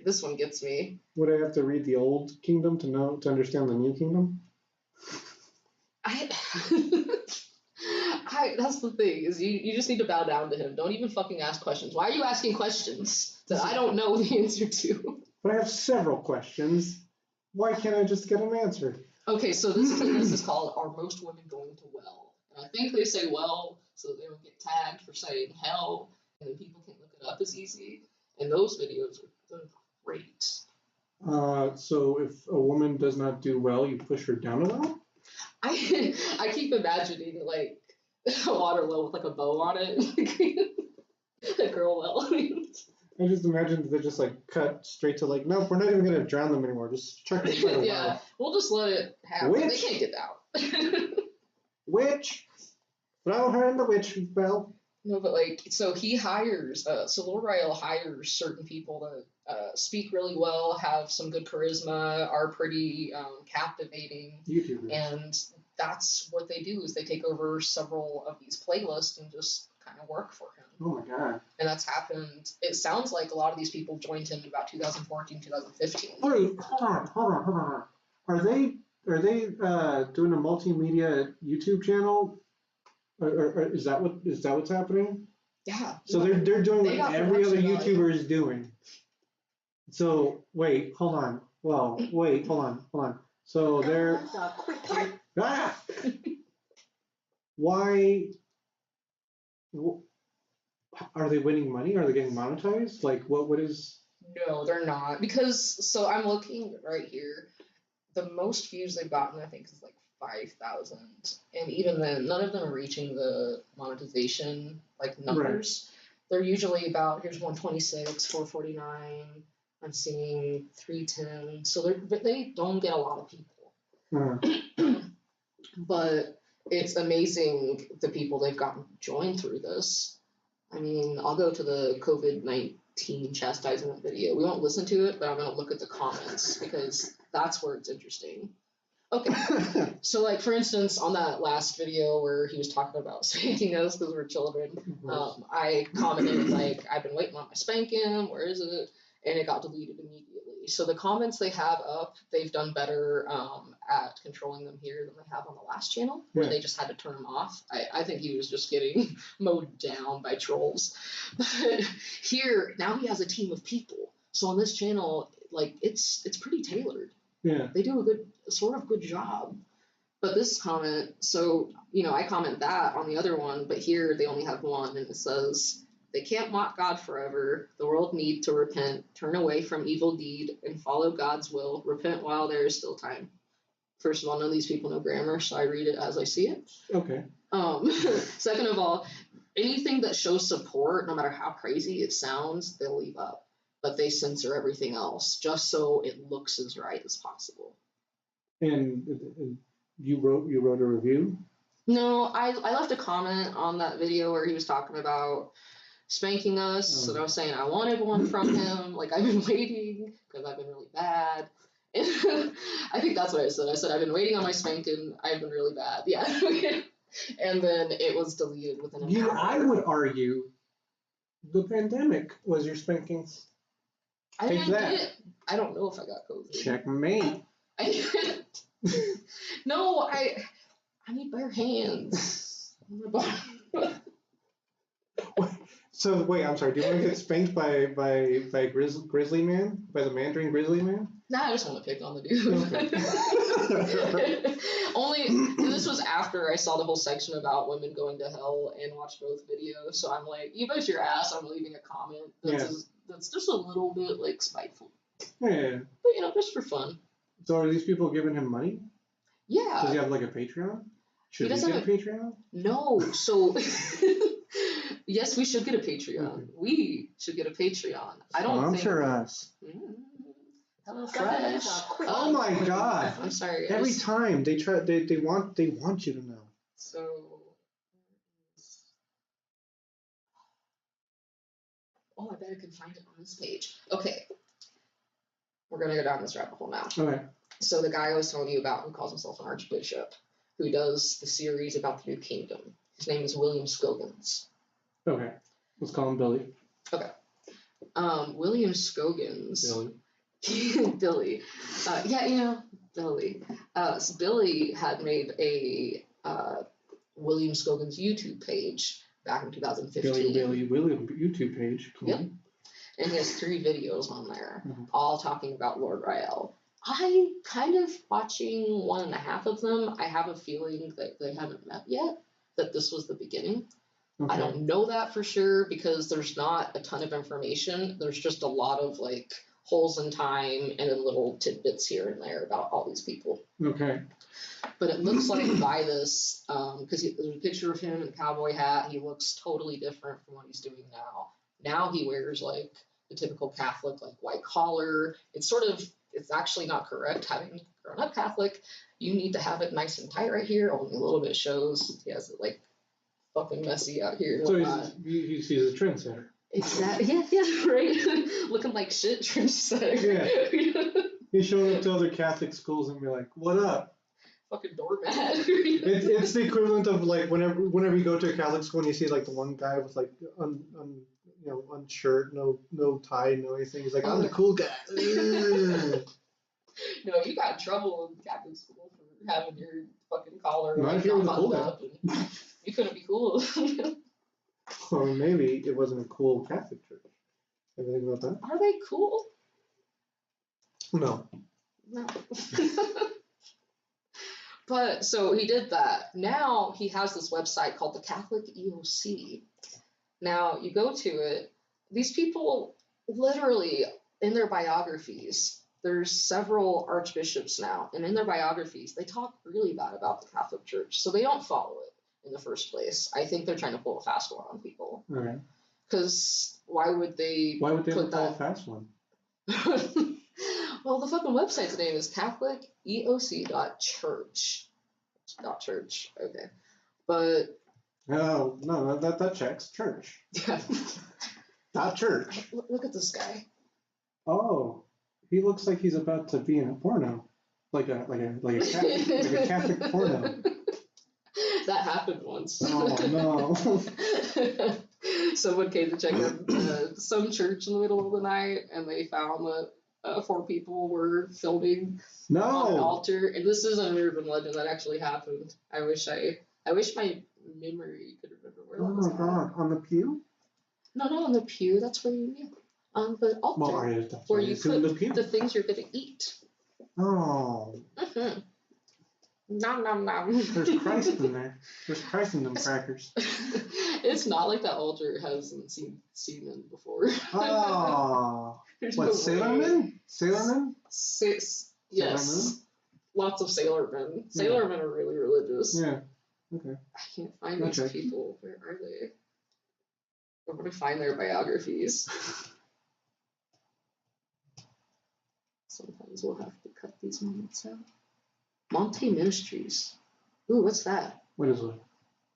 this one gets me. Would I have to read the Old Kingdom to understand the New Kingdom? That's the thing, is you just need to bow down to him. Don't even fucking ask questions. Why are you asking questions that I don't know the answer to? But I have several questions. Why can't I just get them answered? Okay, so this playlist is called "Are Most Women Going to Well?" And I think they say well so that they don't get tagged for saying hell, and then people can look it up as easy. And those videos are great. So if a woman does not do well, you push her down a well? I keep imagining like a water well with like a bow on it, a girl well. I just imagine that they just like cut straight to like, nope, we're not even gonna drown them anymore. Just chuck them inside a well. We'll just let it happen. Witch? They can't get out. Witch, throw her in the witch well. No, but like, so he hires, so Lord Rael hires certain people that speak really well, have some good charisma, are pretty captivating. YouTubers. And that's what they do, is they take over several of these playlists and just kind of work for him. Oh my god. And that's happened. It sounds like a lot of these people joined him in about 2014, 2015. Wait, hold on. Are they doing a multimedia YouTube channel? Or is that what's happening? Yeah. So they're doing They what got every other production value. YouTuber is doing. So wait, hold on. Well, wait, hold on. So they're Girls are quickly why are they winning money? Are they getting monetized? Like what is? No, they're not. Because, so I'm looking right here. The most views they've gotten, I think, is like 5,000. And even then, none of them are reaching the monetization like numbers. They're usually about, here's 126, 449. I'm seeing 310. So they don't get a lot of people. But it's amazing the people they've gotten joined through this. I mean, I'll go to the COVID-19 chastisement video. We won't listen to it, but I'm going to look at the comments because that's where it's interesting. Okay, so like for instance, on that last video where he was talking about spanking us because we're children, I commented like, I've been waiting on my spanking, where is it? And it got deleted immediately. So the comments they have up, they've done better at controlling them here than they have on the last channel, where they just had to turn them off. I think he was just getting mowed down by trolls. But here, now he has a team of people. So on this channel, like it's pretty tailored. Yeah. They do a sort of good job. But this comment, so, I comment that on the other one, but here they only have one, and it says, they can't mock God forever. The world need to repent, turn away from evil deed, and follow God's will. Repent while there is still time. First of all, none of these people know grammar, so I read it as I see it. Okay. Second of all, anything that shows support, no matter how crazy it sounds, they'll leave up. But they censor everything else just so it looks as right as possible. And you wrote a review? No, I left a comment on that video where he was talking about spanking us, and I was saying I wanted one from him. Like, I've been waiting because I've been really bad. And I think that's what I said. I said I've been waiting on my spanking. I've been really bad. Yeah. And then it was deleted within an hour. I would argue the pandemic was your spanking. I didn't get it. I don't know if I got COVID. Checkmate. I didn't. No, I need bare hands. So wait, I'm sorry. Do you want to get spanked by Grizzly Man? By the Mandarin Grizzly Man? Nah, I just want to pick on the dude. Okay. Only this was after I saw the whole section about women going to hell and watched both videos. So I'm like, you bet your ass I'm leaving a comment that's just a little bit like spiteful. Yeah. But just for fun. So are these people giving him money? Yeah. Does he have like a Patreon? Should he get a Patreon? No. So yes, we should get a Patreon. Okay. We should get a Patreon. I don't Sponsor us. Hello Fresh. Oh my God! I'm sorry. Every time they want you to know. So. Oh, I bet I can find it on this page. Okay, we're gonna go down this rabbit hole now. Okay. So the guy I was telling you about, who calls himself an archbishop, who does the series about the New Kingdom, his name is William Scoggins. Okay. Let's call him Billy. Okay. William Scoggins. Billy. Billy. Billy. So Billy had made a William Scoggins YouTube page back in 2015. Billy William YouTube page. Cool. Yep. And he has 3 videos on there, all talking about Lord Rael. I kind of watching 1.5 of them. I have a feeling that they haven't met yet, that this was the beginning. Okay. I don't know that for sure because there's not a ton of information. There's just a lot of like holes in time and then little tidbits here and there about all these people. Okay. But it looks like by this, because there's a picture of him in a cowboy hat. He looks totally different from what he's doing now. Now he wears like the typical Catholic, like white collar. It's actually not correct having grown up Catholic. You need to have it nice and tight right here. Only a little bit shows. He has it like fucking messy out here. So he's a trendsetter. Exactly. Yeah, right. Looking like shit, trendsetter. Yeah. He's showing up to other Catholic schools and be like, "What up?" Fucking doormat. It's the equivalent of like whenever you go to a Catholic school and you see like the one guy with like unshirt, no tie, no anything. He's like, "I'm the cool guy." No, you got in trouble in Catholic school for having your fucking collar Not like, if you were not the cool buttoned up. And you couldn't be cool. Or maybe it wasn't a cool Catholic church. Ever think about that? Are they cool? No. No. But so he did that. Now he has this website called the Catholic EOC. Now you go to it, these people literally in their biographies, there's several archbishops now, and in their biographies, they talk really bad about the Catholic Church. So they don't follow it in the first place. I think they're trying to pull a fast one on people. Okay. Because why would they pull that? a fast one? Well, the fucking website's name is CatholicEOC.church. .church. Okay. But No, that checks. Church. yeah. .church. Look at this guy. Oh, he looks like he's about to be in a porno, like a Catholic porno. That happened once. Oh no. Someone came to check out some church in the middle of the night, and they found that 4 people were filming on an altar. And this is an urban legend that actually happened. I wish my memory could remember where that was. Oh my god, on the pew? No, not on the pew. That's where you on the altar, where you put the things you're gonna eat. Oh. Mm-hmm. Nom nom nom. There's Christ in there. There's Christ in them crackers. It's not like that altar hasn't seen semen before. Oh. There's What, no sailormen? Sailormen? Yes. Sailormen? Lots of sailormen. Sailormen are really religious. Yeah. Okay. I can't find these people. Where are they? I'm going to find their biographies. Sometimes we'll have to cut these moments out. Monte Ministries. Ooh, what's that? What is it?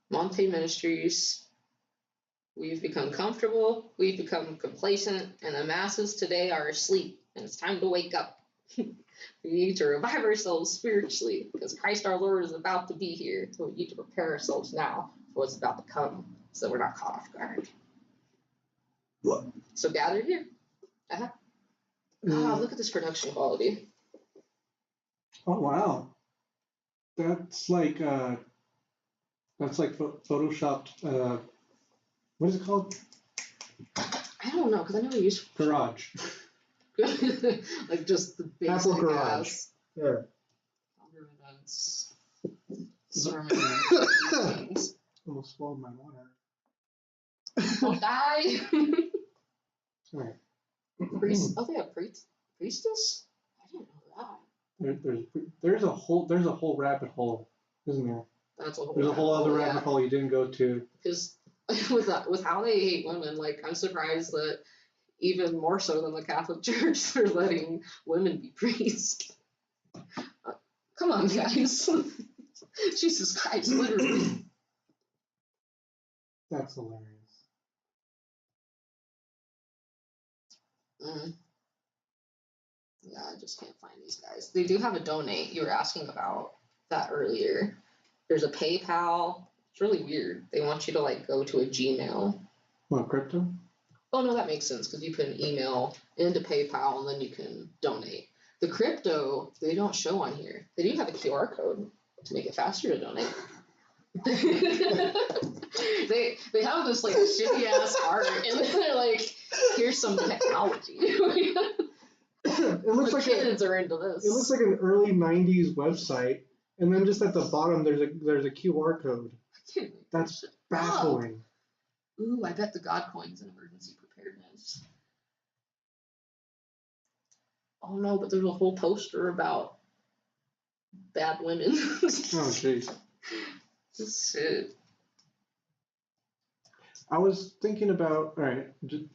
Monte Ministries. We've become comfortable, we've become complacent, and the masses today are asleep, and it's time to wake up. We need to revive ourselves spiritually, because Christ our Lord is about to be here, so we need to prepare ourselves now for what's about to come, so we're not caught off guard. What? So gather here. Oh, look at this production quality. Oh wow. That's like photoshopped. What is it called? I don't know, because I never use Garage. like just the basic Apple Garage. ass. Yeah. Calendar events. Sermon things. Almost swallowed my water. Don't die. Sorry. Priest. Oh, they have priestess. I didn't know that. There's a whole rabbit hole, isn't there? That's a whole. There's a whole other rabbit yeah. hole you didn't go to. Because with how they hate women, like I'm surprised that even more so than the Catholic Church, they're letting women be priests. Come on, guys. Jesus Christ, literally. That's hilarious. Yeah, I just can't find these guys. They do have a donate. You were asking about that earlier. There's a PayPal. It's really weird. They want you to like go to a Gmail. What, crypto? Oh no, that makes sense because you put an email into PayPal and then you can donate. The crypto, they don't show on here. They do have a QR code to make it faster to donate. they have this like shitty ass art and then they're like, here's some technology. It looks the like kids are into this. It looks like an early '90s website, and then just at the bottom there's a QR code. That's baffling. Ooh, I bet the God coins in emergency preparedness. Oh no, but there's a whole poster about bad women. Oh jeez. This shit. I was thinking about. All right, you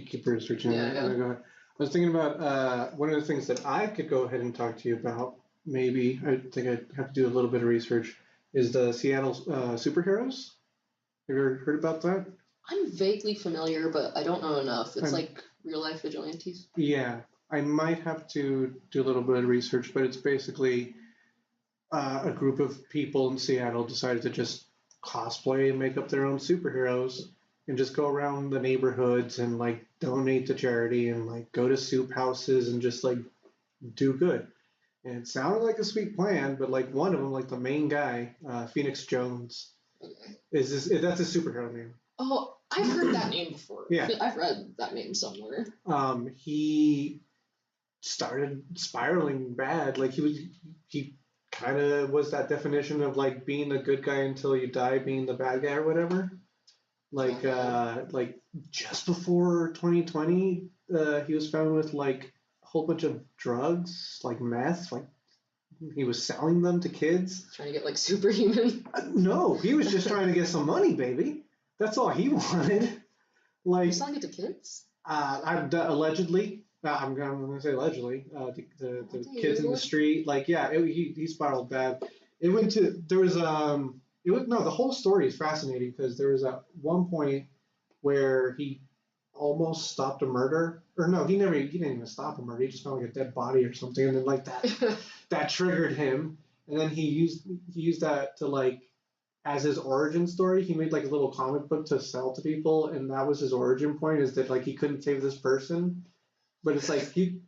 keep researching. Yeah, I'm gonna go ahead. I was thinking about one of the things that I could go ahead and talk to you about. Maybe I think I have to do a little bit of research. Is the Seattle superheroes? Have you ever heard about that? I'm vaguely familiar, but I don't know enough. It's like real life vigilantes. Yeah, I might have to do a little bit of research, but it's basically a group of people in Seattle decided to just cosplay and make up their own superheroes and just go around the neighborhoods and like donate to charity and like go to soup houses and just like do good. And it sounded like a sweet plan, but like one of them, like the main guy, Phoenix Jones, that's his superhero name. Oh, I've heard that name before. Yeah. I've read that name somewhere. He started spiraling bad. Like he kind of was that definition of like being a good guy until you die, being the bad guy or whatever. Like like just before 2020, he was found with like a whole bunch of drugs, like meth, like he was selling them to kids. Trying to get like superhuman. No, he was just trying to get some money, baby. That's all he wanted. Like selling it to kids? Allegedly. I'm going to say allegedly. The kids in the street. Like yeah, he spiraled bad. It went to there was the whole story is fascinating because there was at one point where he almost stopped a murder, or no, he didn't even stop a murder. He just found like a dead body or something, and then like that triggered him, and then he used that to like as his origin story. He made like a little comic book to sell to people, and that was his origin point, is that like he couldn't save this person, but it's like you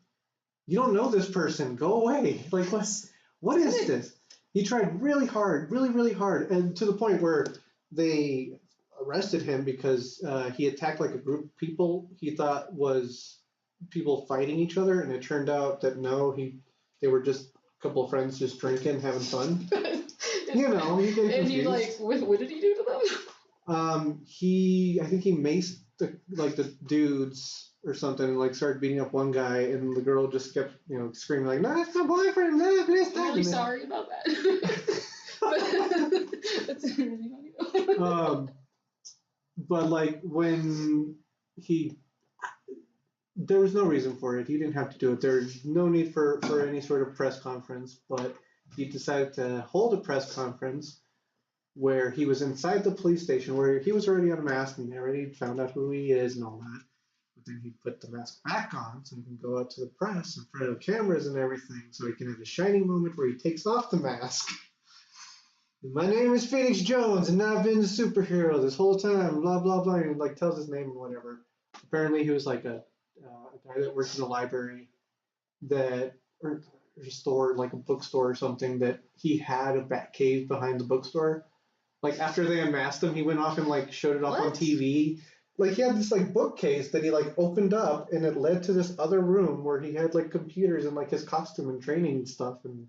don't know this person, go away. Like what is this? He tried really hard, really hard, and to the point where they arrested him because he attacked like a group of people he thought was people fighting each other, and it turned out that no, they were just a couple of friends just drinking, having fun. You know, you get confused. And he like, what did he do to them? I think he maced the dudes or something, and like started beating up one guy, and the girl just kept screaming like, "No, that's my boyfriend." No, please I'm really sorry about that. That's really funny. But like when there was no reason for it. He didn't have to do it. There's no need for any sort of press conference, but he decided to hold a press conference where he was inside the police station, where he was already unmasked and they already found out who he is and all that. But then he put the mask back on so he can go out to the press in front of cameras and everything, so he can have a shining moment where he takes off the mask. My name is Phoenix Jones, and I've been a superhero this whole time, blah, blah, blah, and like tells his name and whatever. Apparently he was like a guy that worked in a library or a store, like a bookstore or something, that he had a bat cave behind the bookstore. Like after they unmasked him, he went off and like showed it off on TV. Like he had this like bookcase that he like opened up, and it led to this other room where he had like computers and like his costume and training and stuff, and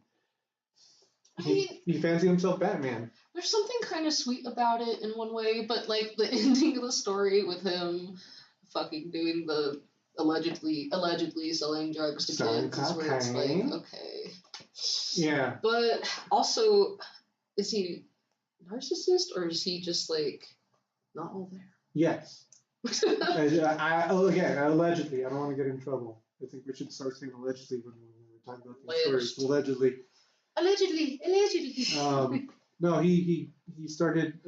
he fancied himself Batman. There's something kind of sweet about it in one way, but like the ending of the story with him fucking doing the allegedly selling drugs to kids is where it's like, okay. Yeah. But also, is he narcissist or is he just like not all there? Yes. Again, allegedly. I don't want to get in trouble. I think we should start saying allegedly when we're talking about these stories. Allegedly. No, he started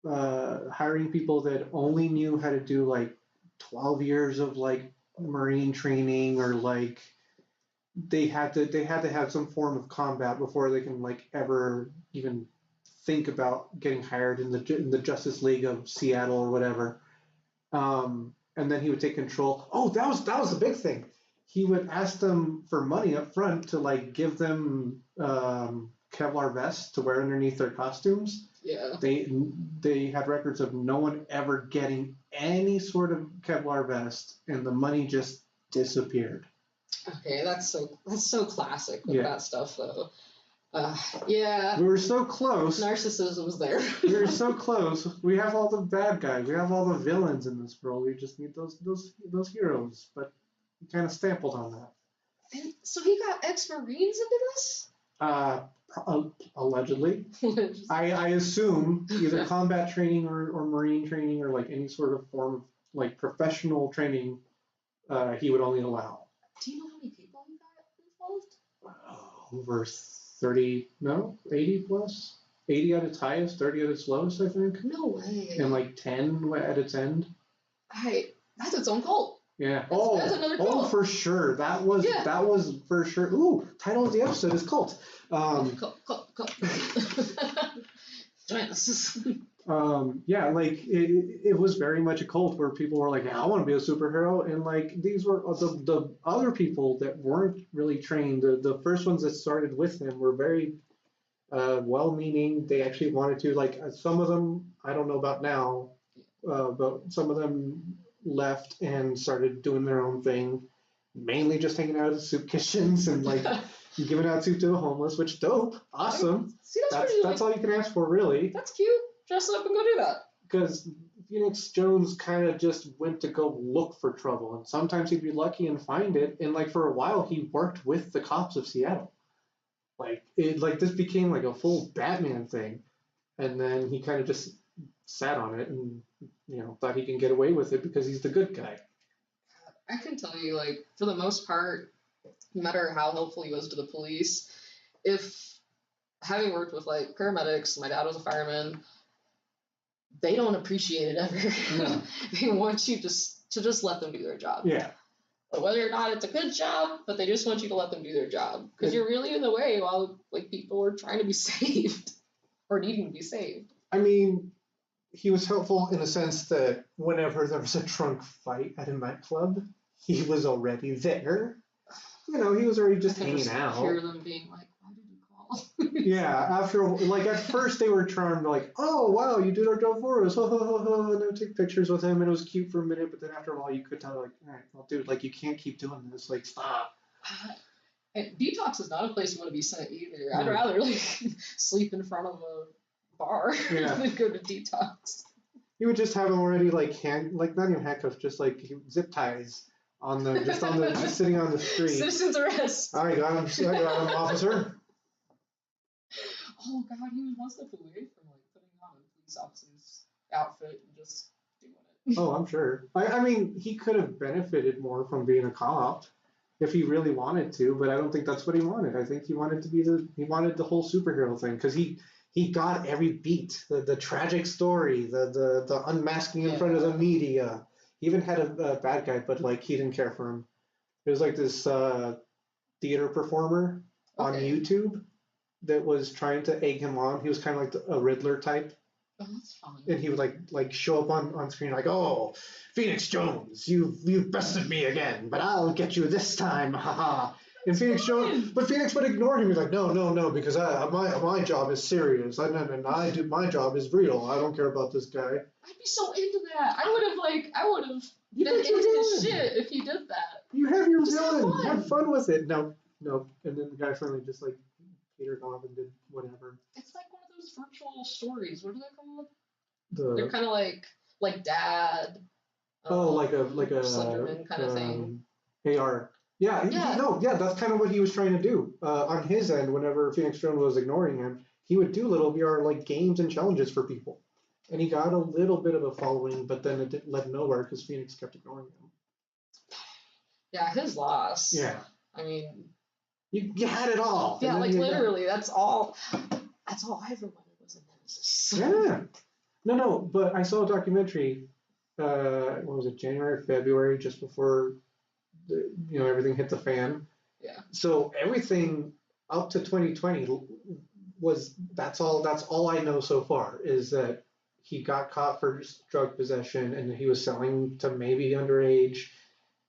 hiring people that only knew how to do like 12 years of like Marine training or like they had to have some form of combat before they can like ever even think about getting hired in the Justice League of Seattle or whatever. And then he would take control. Oh, that was the big thing. He would ask them for money up front to like give them Kevlar vests to wear underneath their costumes. Yeah. They had records of no one ever getting any sort of Kevlar vest, and the money just disappeared. Okay, that's so classic with that stuff though. Yeah. We were so close. Narcissism's there. We were so close. We have all the bad guys. We have all the villains in this world. We just need those heroes. But he kind of stampled on that. And so he got ex-Marines into this? Allegedly. I assume either combat training or Marine training or like any sort of form of like professional training he would only allow. Do you know how many people he got involved? Over 30, no, 80 plus. 80 at its highest, 30 at its lowest, I think. No way. And like 10 at its end. That's its own cult. Yeah. That's another cult. Oh, for sure. That was for sure. Ooh, title of the episode is Cult. Cult. Join us. Yeah, like it was very much a cult where people were like, yeah, I want to be a superhero, and like these were the other people that weren't really trained. The first ones that started with him were very well-meaning. They actually wanted to like some of them I don't know about now, but some of them left and started doing their own thing, mainly just hanging out at the soup kitchens and like giving out soup to the homeless, which dope, awesome. See, that's all you can ask for, really. That's cute. Dress up and go do that. Because Phoenix Jones kind of just went to go look for trouble, and sometimes he'd be lucky and find it. And like for a while, he worked with the cops of Seattle. Like this became like a full Batman thing, and then he kind of just sat on it and thought he can get away with it because he's the good guy. I can tell you, like for the most part, no matter how helpful he was to the police, if having worked with like paramedics, my dad was a fireman. They don't appreciate it ever. No. They want you to just let them do their job. Yeah. But whether or not it's a good job, but they just want you to let them do their job because you're really in the way while like people are trying to be saved or needing to be saved. I mean, he was helpful in the sense that whenever there was a drunk fight at a nightclub, he was already there. He was already just hanging out. Hear them being like, "Why did you call?" Yeah, after like at first they were charmed, like, "Oh wow, you did our job for us," and they would take pictures with him, and it was cute for a minute. But then after a while, you could tell, like, "All right, well, dude, like you can't keep doing this. Like, stop." And detox is not a place you want to be sent either. I'd rather like sleep in front of a bar than go to detox. You would just have them already like not even handcuffs, just like zip ties on them, just sitting on the street. Citizen's arrest. I got him, officer. Oh God, he was one step away from like putting on a police officer's outfit and just doing it. Oh, I'm sure. I mean, he could have benefited more from being a cop if he really wanted to, but I don't think that's what he wanted. I think he wanted the whole superhero thing because he got every beat, the tragic story, the unmasking in front of the media. He even had a bad guy, but like he didn't care for him. It was like this theater performer on YouTube that was trying to egg him on. He was kind of like a Riddler type. Oh, that's fun. And he would like show up on screen like, "Oh, Phoenix Jones, you've bested me again, but I'll get you this time, haha." And Phoenix would ignore him. He's like, no, because my job is serious. My job is real. I don't care about this guy. I'd be so into that. I would have been into his shit if he did that. You have your villain. Have fun with it. No. And then the guy finally just like petered off and did whatever. It's like one of those virtual stories. What are they called? They're kind of like Dad. Like a Slenderman kind of thing. AR. Yeah, that's kind of what he was trying to do. On his end, whenever Phoenix Jones was ignoring him, he would do little VR like games and challenges for people. And he got a little bit of a following, but then it led nowhere because Phoenix kept ignoring him. Yeah, his loss. Yeah. I mean, you had it all. Yeah, like literally, that's all I ever wanted was a nemesis. Yeah. No, but I saw a documentary, what was it, January, February, just before everything hit the fan. Yeah. So everything up to 2020 that's all I know so far is that he got caught for drug possession and he was selling to maybe underage,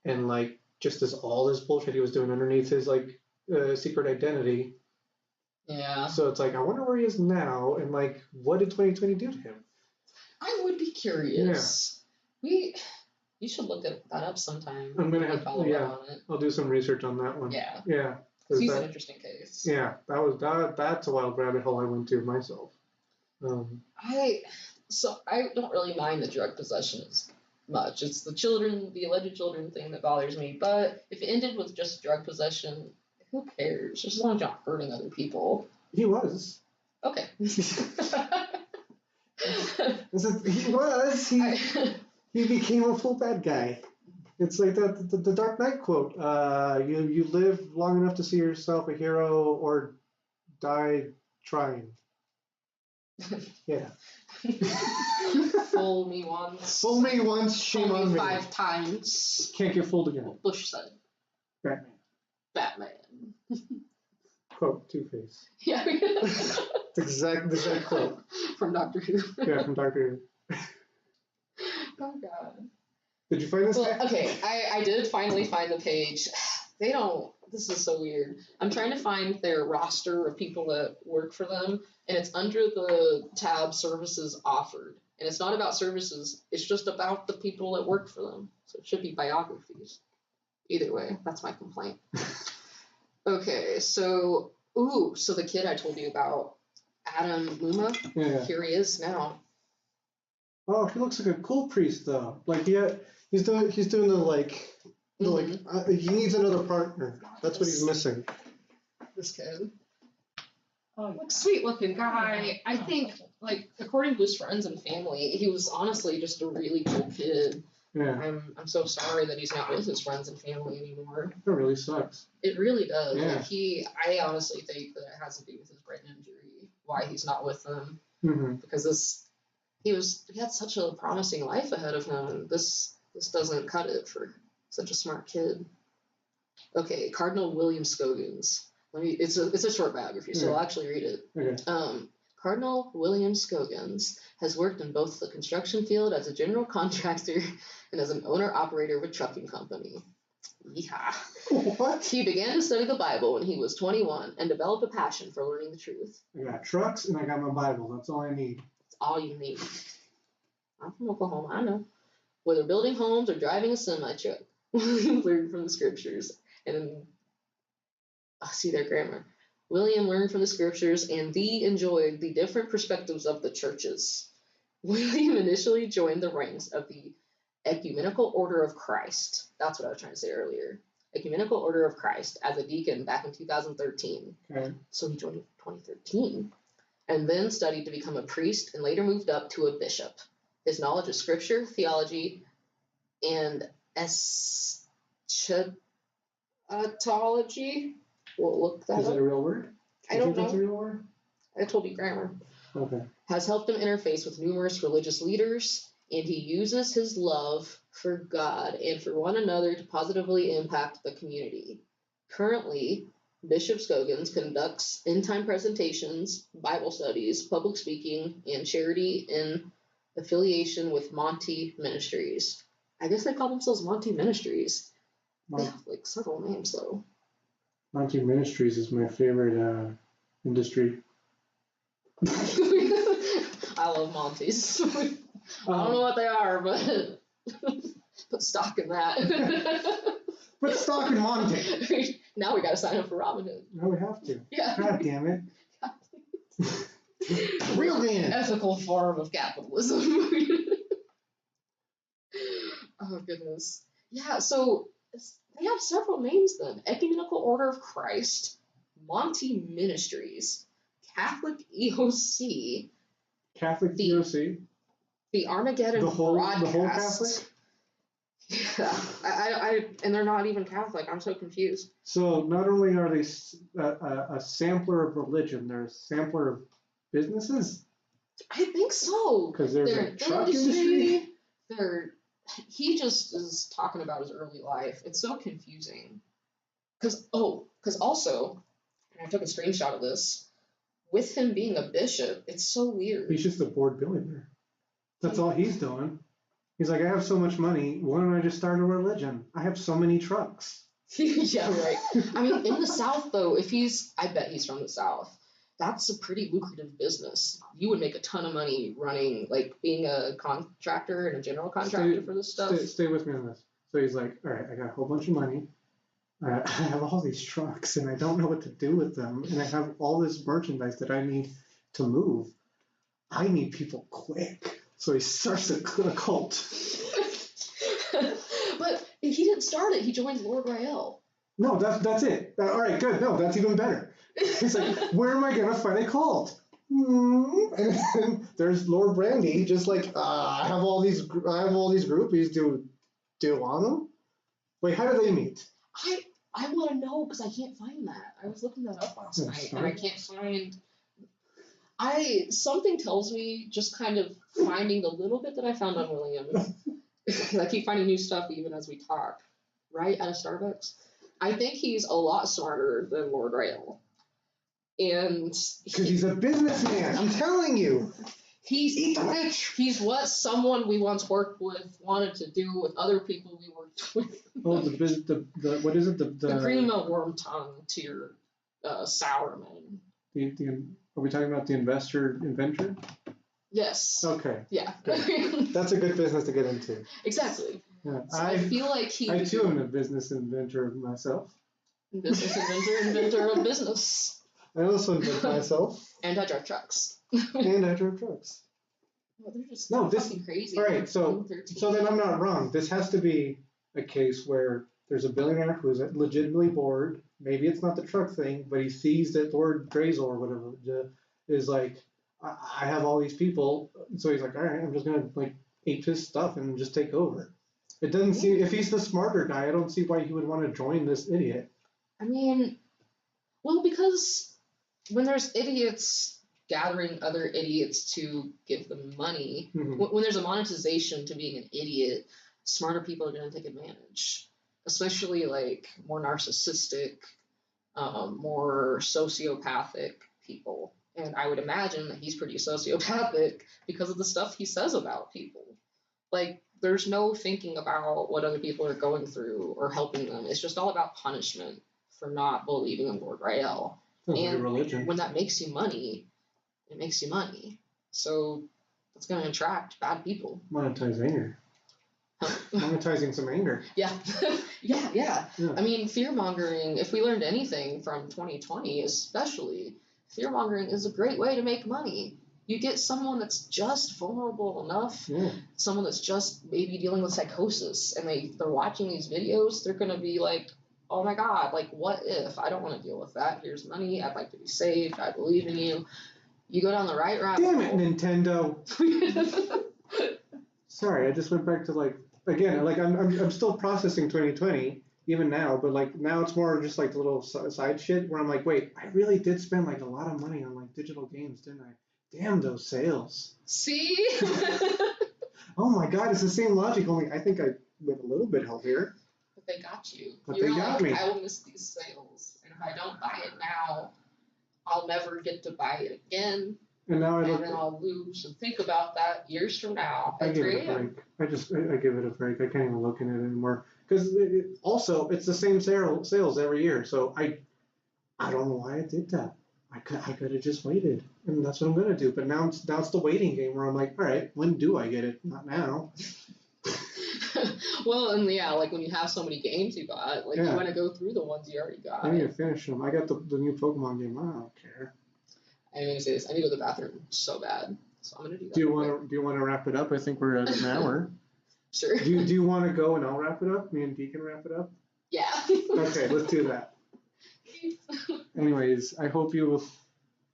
and like just all this bullshit he was doing underneath his like secret identity. Yeah. So it's like I wonder where he is now, and like what did 2020 do to him? I would be curious. Yeah. You should look that up sometime. I'm gonna have follow up on it. I'll do some research on that one. Yeah. Yeah. He's an interesting case. Yeah, that's a wild rabbit hole I went to myself. I don't really mind the drug possession as much. It's the alleged children thing that bothers me. But if it ended with just drug possession, who cares? Just as long as you're not hurting other people. He was. Okay. He became a full bad guy. It's like the Dark Knight quote. You live long enough to see yourself a hero or die trying. Yeah. Fool me once. Fool me once, shame Fool on me me. 5 times. Can't get fooled again. Bush said. Batman. Quote, Two-Face. Yeah. It's the exact quote. From Doctor Who. Yeah, from Doctor Who. Oh, God. Did you find this? Well, okay, I did finally find the page. This is so weird. I'm trying to find their roster of people that work for them, and it's under the tab services offered. And it's not about services, it's just about the people that work for them. So it should be biographies. Either way, that's my complaint. Okay, so the kid I told you about, Adam Luma, Yeah. Here he is now. Oh, he looks like a cool priest though. Like he's doing the like he needs another partner. That's what he's missing. This kid. Sweet looking guy. I think, like, according to his friends and family, he was honestly just a really cool kid. Yeah. I'm so sorry that he's not with his friends and family anymore. That really sucks. It really does. Yeah. Like I honestly think that it has to do with his brain injury, why he's not with them. Mm-hmm. Because he had such a promising life ahead of him, and this doesn't cut it for such a smart kid. Okay, Cardinal William Scogins. It's a short biography, so I'll actually read it. Okay. Cardinal William Scogins has worked in both the construction field as a general contractor and as an owner-operator of a trucking company. Yeehaw. What? He began to study the Bible when he was 21 and developed a passion for learning the truth. I got trucks and I got my Bible. That's all I need. That's all you need. I'm from Oklahoma, I know. Whether building homes or driving a semi-truck, William learned from the scriptures and see their grammar. William learned from the scriptures and enjoyed the different perspectives of the churches. William initially joined the ranks of the Ecumenical Order of Christ. That's what I was trying to say earlier. Ecumenical Order of Christ as a deacon back in 2013. Okay. So he joined in 2013. And then studied to become a priest and later moved up to a bishop. His knowledge of scripture, theology, and eschatology. We'll look that up. Is that a real word? I don't know. That's a real word? I told you grammar. Okay. Has helped him interface with numerous religious leaders, and he uses his love for God and for one another to positively impact the community. Currently, Bishop Scogins conducts end-time presentations, Bible studies, public speaking, and charity in affiliation with Monty Ministries. I guess they call themselves Monty Ministries. They have like several names though. Monty Ministries is my favorite industry. I love Monty's. I don't know what they are, but put stock in that. Put stock in Monty. Now we gotta sign up for Robinhood. No, we have to. Yeah. God damn it. Real man. Ethical form of capitalism. Oh, goodness. Yeah, so they have several names then. Ecumenical Order of Christ, Monty Ministries, Catholic EOC. Catholic EOC? The Armageddon Broadcast. The whole Catholic? Yeah. And they're not even Catholic. I'm so confused. So not only are they a sampler of religion, they're a sampler of businesses? I think so. Because there's they're a truck industry? he just is talking about his early life. It's so confusing. Because also, and I took a screenshot of this, with him being a bishop, it's so weird. He's just a bored billionaire. That's all he's doing. He's like, I have so much money. Why don't I just start a religion? I have so many trucks. Yeah, right. I mean, in the South, though, I bet he's from the South. That's a pretty lucrative business. You would make a ton of money running, like, being a contractor and a general contractor for this stuff. Stay with me on this. So he's like, all right, I got a whole bunch of money. I have all these trucks, and I don't know what to do with them. And I have all this merchandise that I need to move. I need people quick. So he starts a cult. But he didn't start it. He joined Lord Rael. No, that's it. All right, good. No, that's even better. He's like, where am I going to find a cult? And then there's Lord Brandy, just like, I have all these groupies. Do you want them? Wait, how do they meet? I want to know because I can't find that. I was looking that up last night and I can't find. Something tells me just kind of finding the little bit that I found on William. I keep finding new stuff even as we talk. Right at a Starbucks. I think he's a lot smarter than Lord Rael. And because he's a businessman, I'm telling you. He's what someone we once worked with wanted to do with other people we worked with. Oh, the what is it? The cream of worm tongue to your sour man. Are we talking about the inventor? Yes. Okay. Yeah. That's a good business to get into. Exactly. Yeah. So I feel like I too am a business inventor myself. Business inventor of business. I also invent myself. And I drive trucks. And I drive trucks. Well, they're just fucking crazy. All right, so then I'm not wrong. This has to be a case where there's a billionaire who's legitimately bored. Maybe it's not the truck thing, but he sees that Lord Drazel or whatever is like, I have all these people, so he's like, all right, I'm just gonna like ape his stuff and just take over. It doesn't seem, if he's the smarter guy, I don't see why he would want to join this idiot. I mean, well, because when there's idiots gathering other idiots to give them money, when there's a monetization to being an idiot, smarter people are going to take advantage, especially like more narcissistic, more sociopathic people. And I would imagine that he's pretty sociopathic because of the stuff he says about people. Like, there's no thinking about what other people are going through or helping them. It's just all about punishment for not believing in Lord Rael. Sounds and like a religion. When that makes you money, it makes you money. So that's going to attract bad people. Monetize anger. Monetizing some anger. Yeah. Yeah. I mean, fear-mongering, if we learned anything from 2020 especially, fear-mongering is a great way to make money. You get someone that's just vulnerable enough, someone that's just maybe dealing with psychosis, and they're watching these videos, they're going to be like, oh my God, like, what if? I don't want to deal with that. Here's money. I'd like to be saved. I believe in you. You go down the right route. Damn it, Nintendo. Sorry, I just went back to like, again, like I'm still processing 2020 even now, but like now it's more just like the little side shit where I'm like, wait, I really did spend like a lot of money on like digital games, didn't I? Damn those sales. See? Oh my God, it's the same logic, only I think I went a little bit healthier. But they got you. But You're they got like, me. I will miss these sales, and if I don't buy it now, I'll never get to buy it again. And now I then I'll lose and think about that years from now. I give it a break. I give it a break. I can't even look in it anymore because also it's the same sales every year. So I don't know why I did that. I could have just waited, and that's what I'm gonna do. But now it's the waiting game where I'm like, all right, when do I get it? Not now. Well, and yeah, like when you have so many games you got, like you want to go through the ones you already got. I need to finish them. I got the new Pokemon game. I don't care. I'm gonna say this. I need to go to the bathroom so bad, so I'm gonna do that. Do you want to wrap it up? I think we're at an hour. Sure. Do you want to go and I'll wrap it up? Me and Dee can wrap it up. Yeah. Okay, let's do that. Anyways, I hope you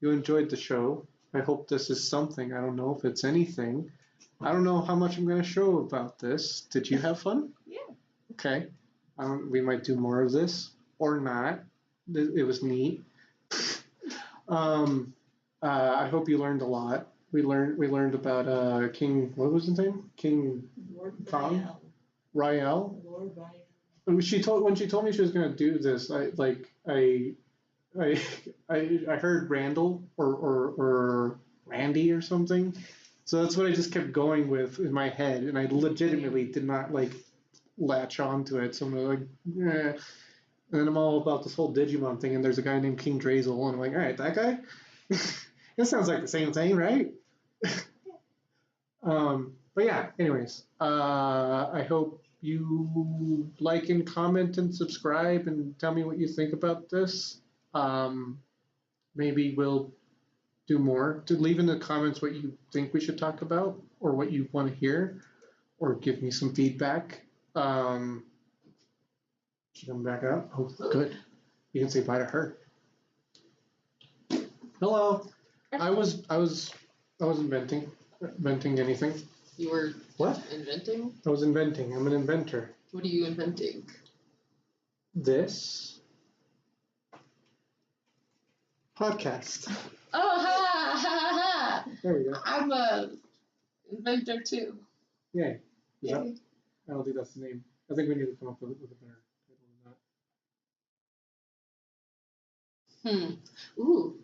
enjoyed the show. I hope this is something. I don't know if it's anything. I don't know how much I'm going to show about this. Did you have fun? Yeah. Okay. We might do more of this or not. It was neat. I hope you learned a lot. We learned about King. What was his name? King Lord Kong. Rael. Rael. Lord Ryan. When she told me she was gonna do this, I heard Randall or Randy or something. So that's what I just kept going with in my head, and I legitimately did not like latch onto it. So I'm like, eh. And then I'm all about this whole Digimon thing, and there's a guy named King Drazel, and I'm like, all right, that guy? That sounds like the same thing, right? But yeah, anyways, I hope you like and comment and subscribe and tell me what you think about this. Maybe we'll do more. To leave in the comments what you think we should talk about or what you want to hear, or give me some feedback. She come back up. Oh, good. You can say bye to her. Hello. I was inventing anything. You were What? inventing? I was inventing. I'm an inventor. What are you inventing? This podcast. Oh, ha, ha, ha. There we go. I'm a inventor too. Yay. Is that, Yay. I don't think that's the name. I think we need to come up with a better title than that. Ooh.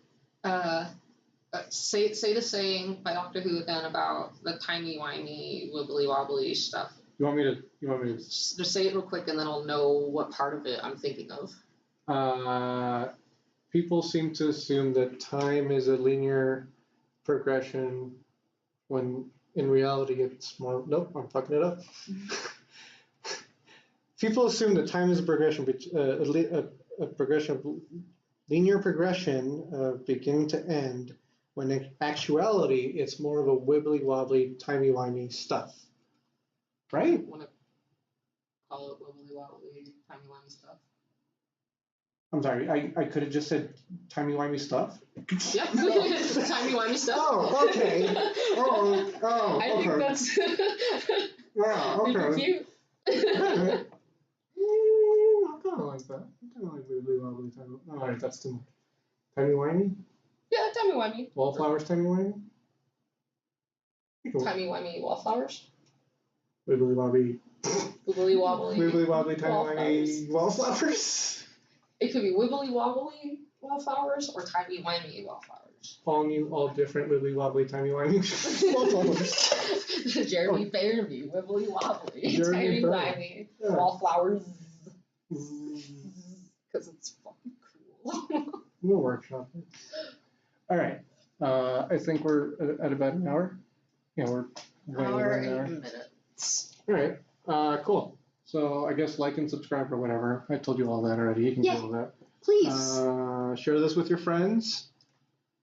Say the saying by Doctor Who again about the timey-wimey, wibbly-wobbly stuff. You want me to? Just say it real quick and then I'll know what part of it I'm thinking of. People seem to assume that time is a linear progression when in reality it's more. Nope, I'm fucking it up. People assume that time is a progression, a progression, linear progression of beginning to end, when in actuality it's more of a wibbly wobbly, timey wimey stuff. Right? I want to call it wibbly-wobbly, timey-wimey stuff. I'm sorry, I could have just said timey-wimey stuff. Yep, timey-wimey stuff. Oh, okay. Oh, I okay. think that's Yeah, super okay. cute. I kind of like that. I kind of like wibbly-wobbly, timey. Oh, all right, that's too much. Timey-wimey? Yeah, timey-wimey. Wallflowers, timey-wimey? Timey-wimey wallflowers. Wibbly-wobbly. Wibbly-wobbly. Wibbly-wobbly, timey-wimey wallflowers. It could be wibbly-wobbly wallflowers or timey-wimey wallflowers. All new, all different, wibbly-wobbly, timey-wimey wallflowers. Jeremy Fairview, wibbly-wobbly, Jeremy timey-wimey Yeah. wallflowers. Because it's fucking cool. We'll workshop it. All right. I think we're at about an hour. Yeah, we're way over an hour. 8 minutes. All right. Cool. So I guess like and subscribe or whatever. I told you all that already. You can do all that. Please. Share this with your friends.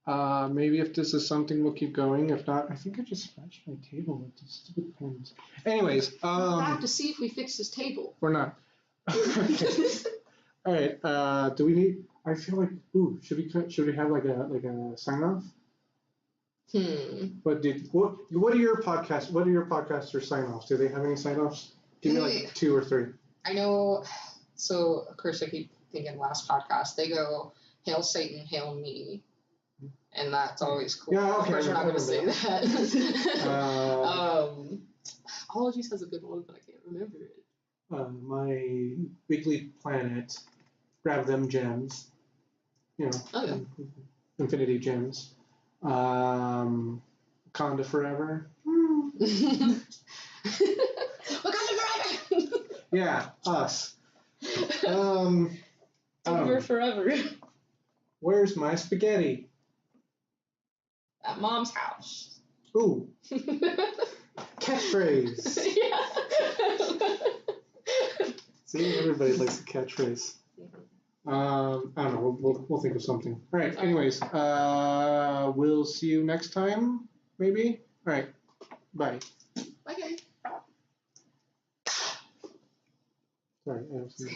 Maybe if this is something, we'll keep going. If not, I think I just scratched my table with these stupid pens. Anyways, we'll have to see if we fix this table. we're not. Okay. All right. Do we need? I feel like. Ooh, should we have like a sign off? What are your podcaster sign offs? Do they have any sign offs? Give me like 2 or 3. I know. So of course I keep thinking last podcast they go hail Satan, hail me, and that's always cool. Yeah, okay. Of course we're not going to say that. Apologies has a good one, but I can't remember it. My weekly planet, grab them gems. You know, Okay. infinity gems. Wakanda forever. Wakanda forever. Yeah, us. Over forever. Where's my spaghetti? At mom's house. Ooh, catchphrase. Yeah. See, everybody likes a catchphrase. I don't know. We'll think of something. All right. Anyways, we'll see you next time. Maybe. All right. Bye. Bye, guys. Sorry. I have some-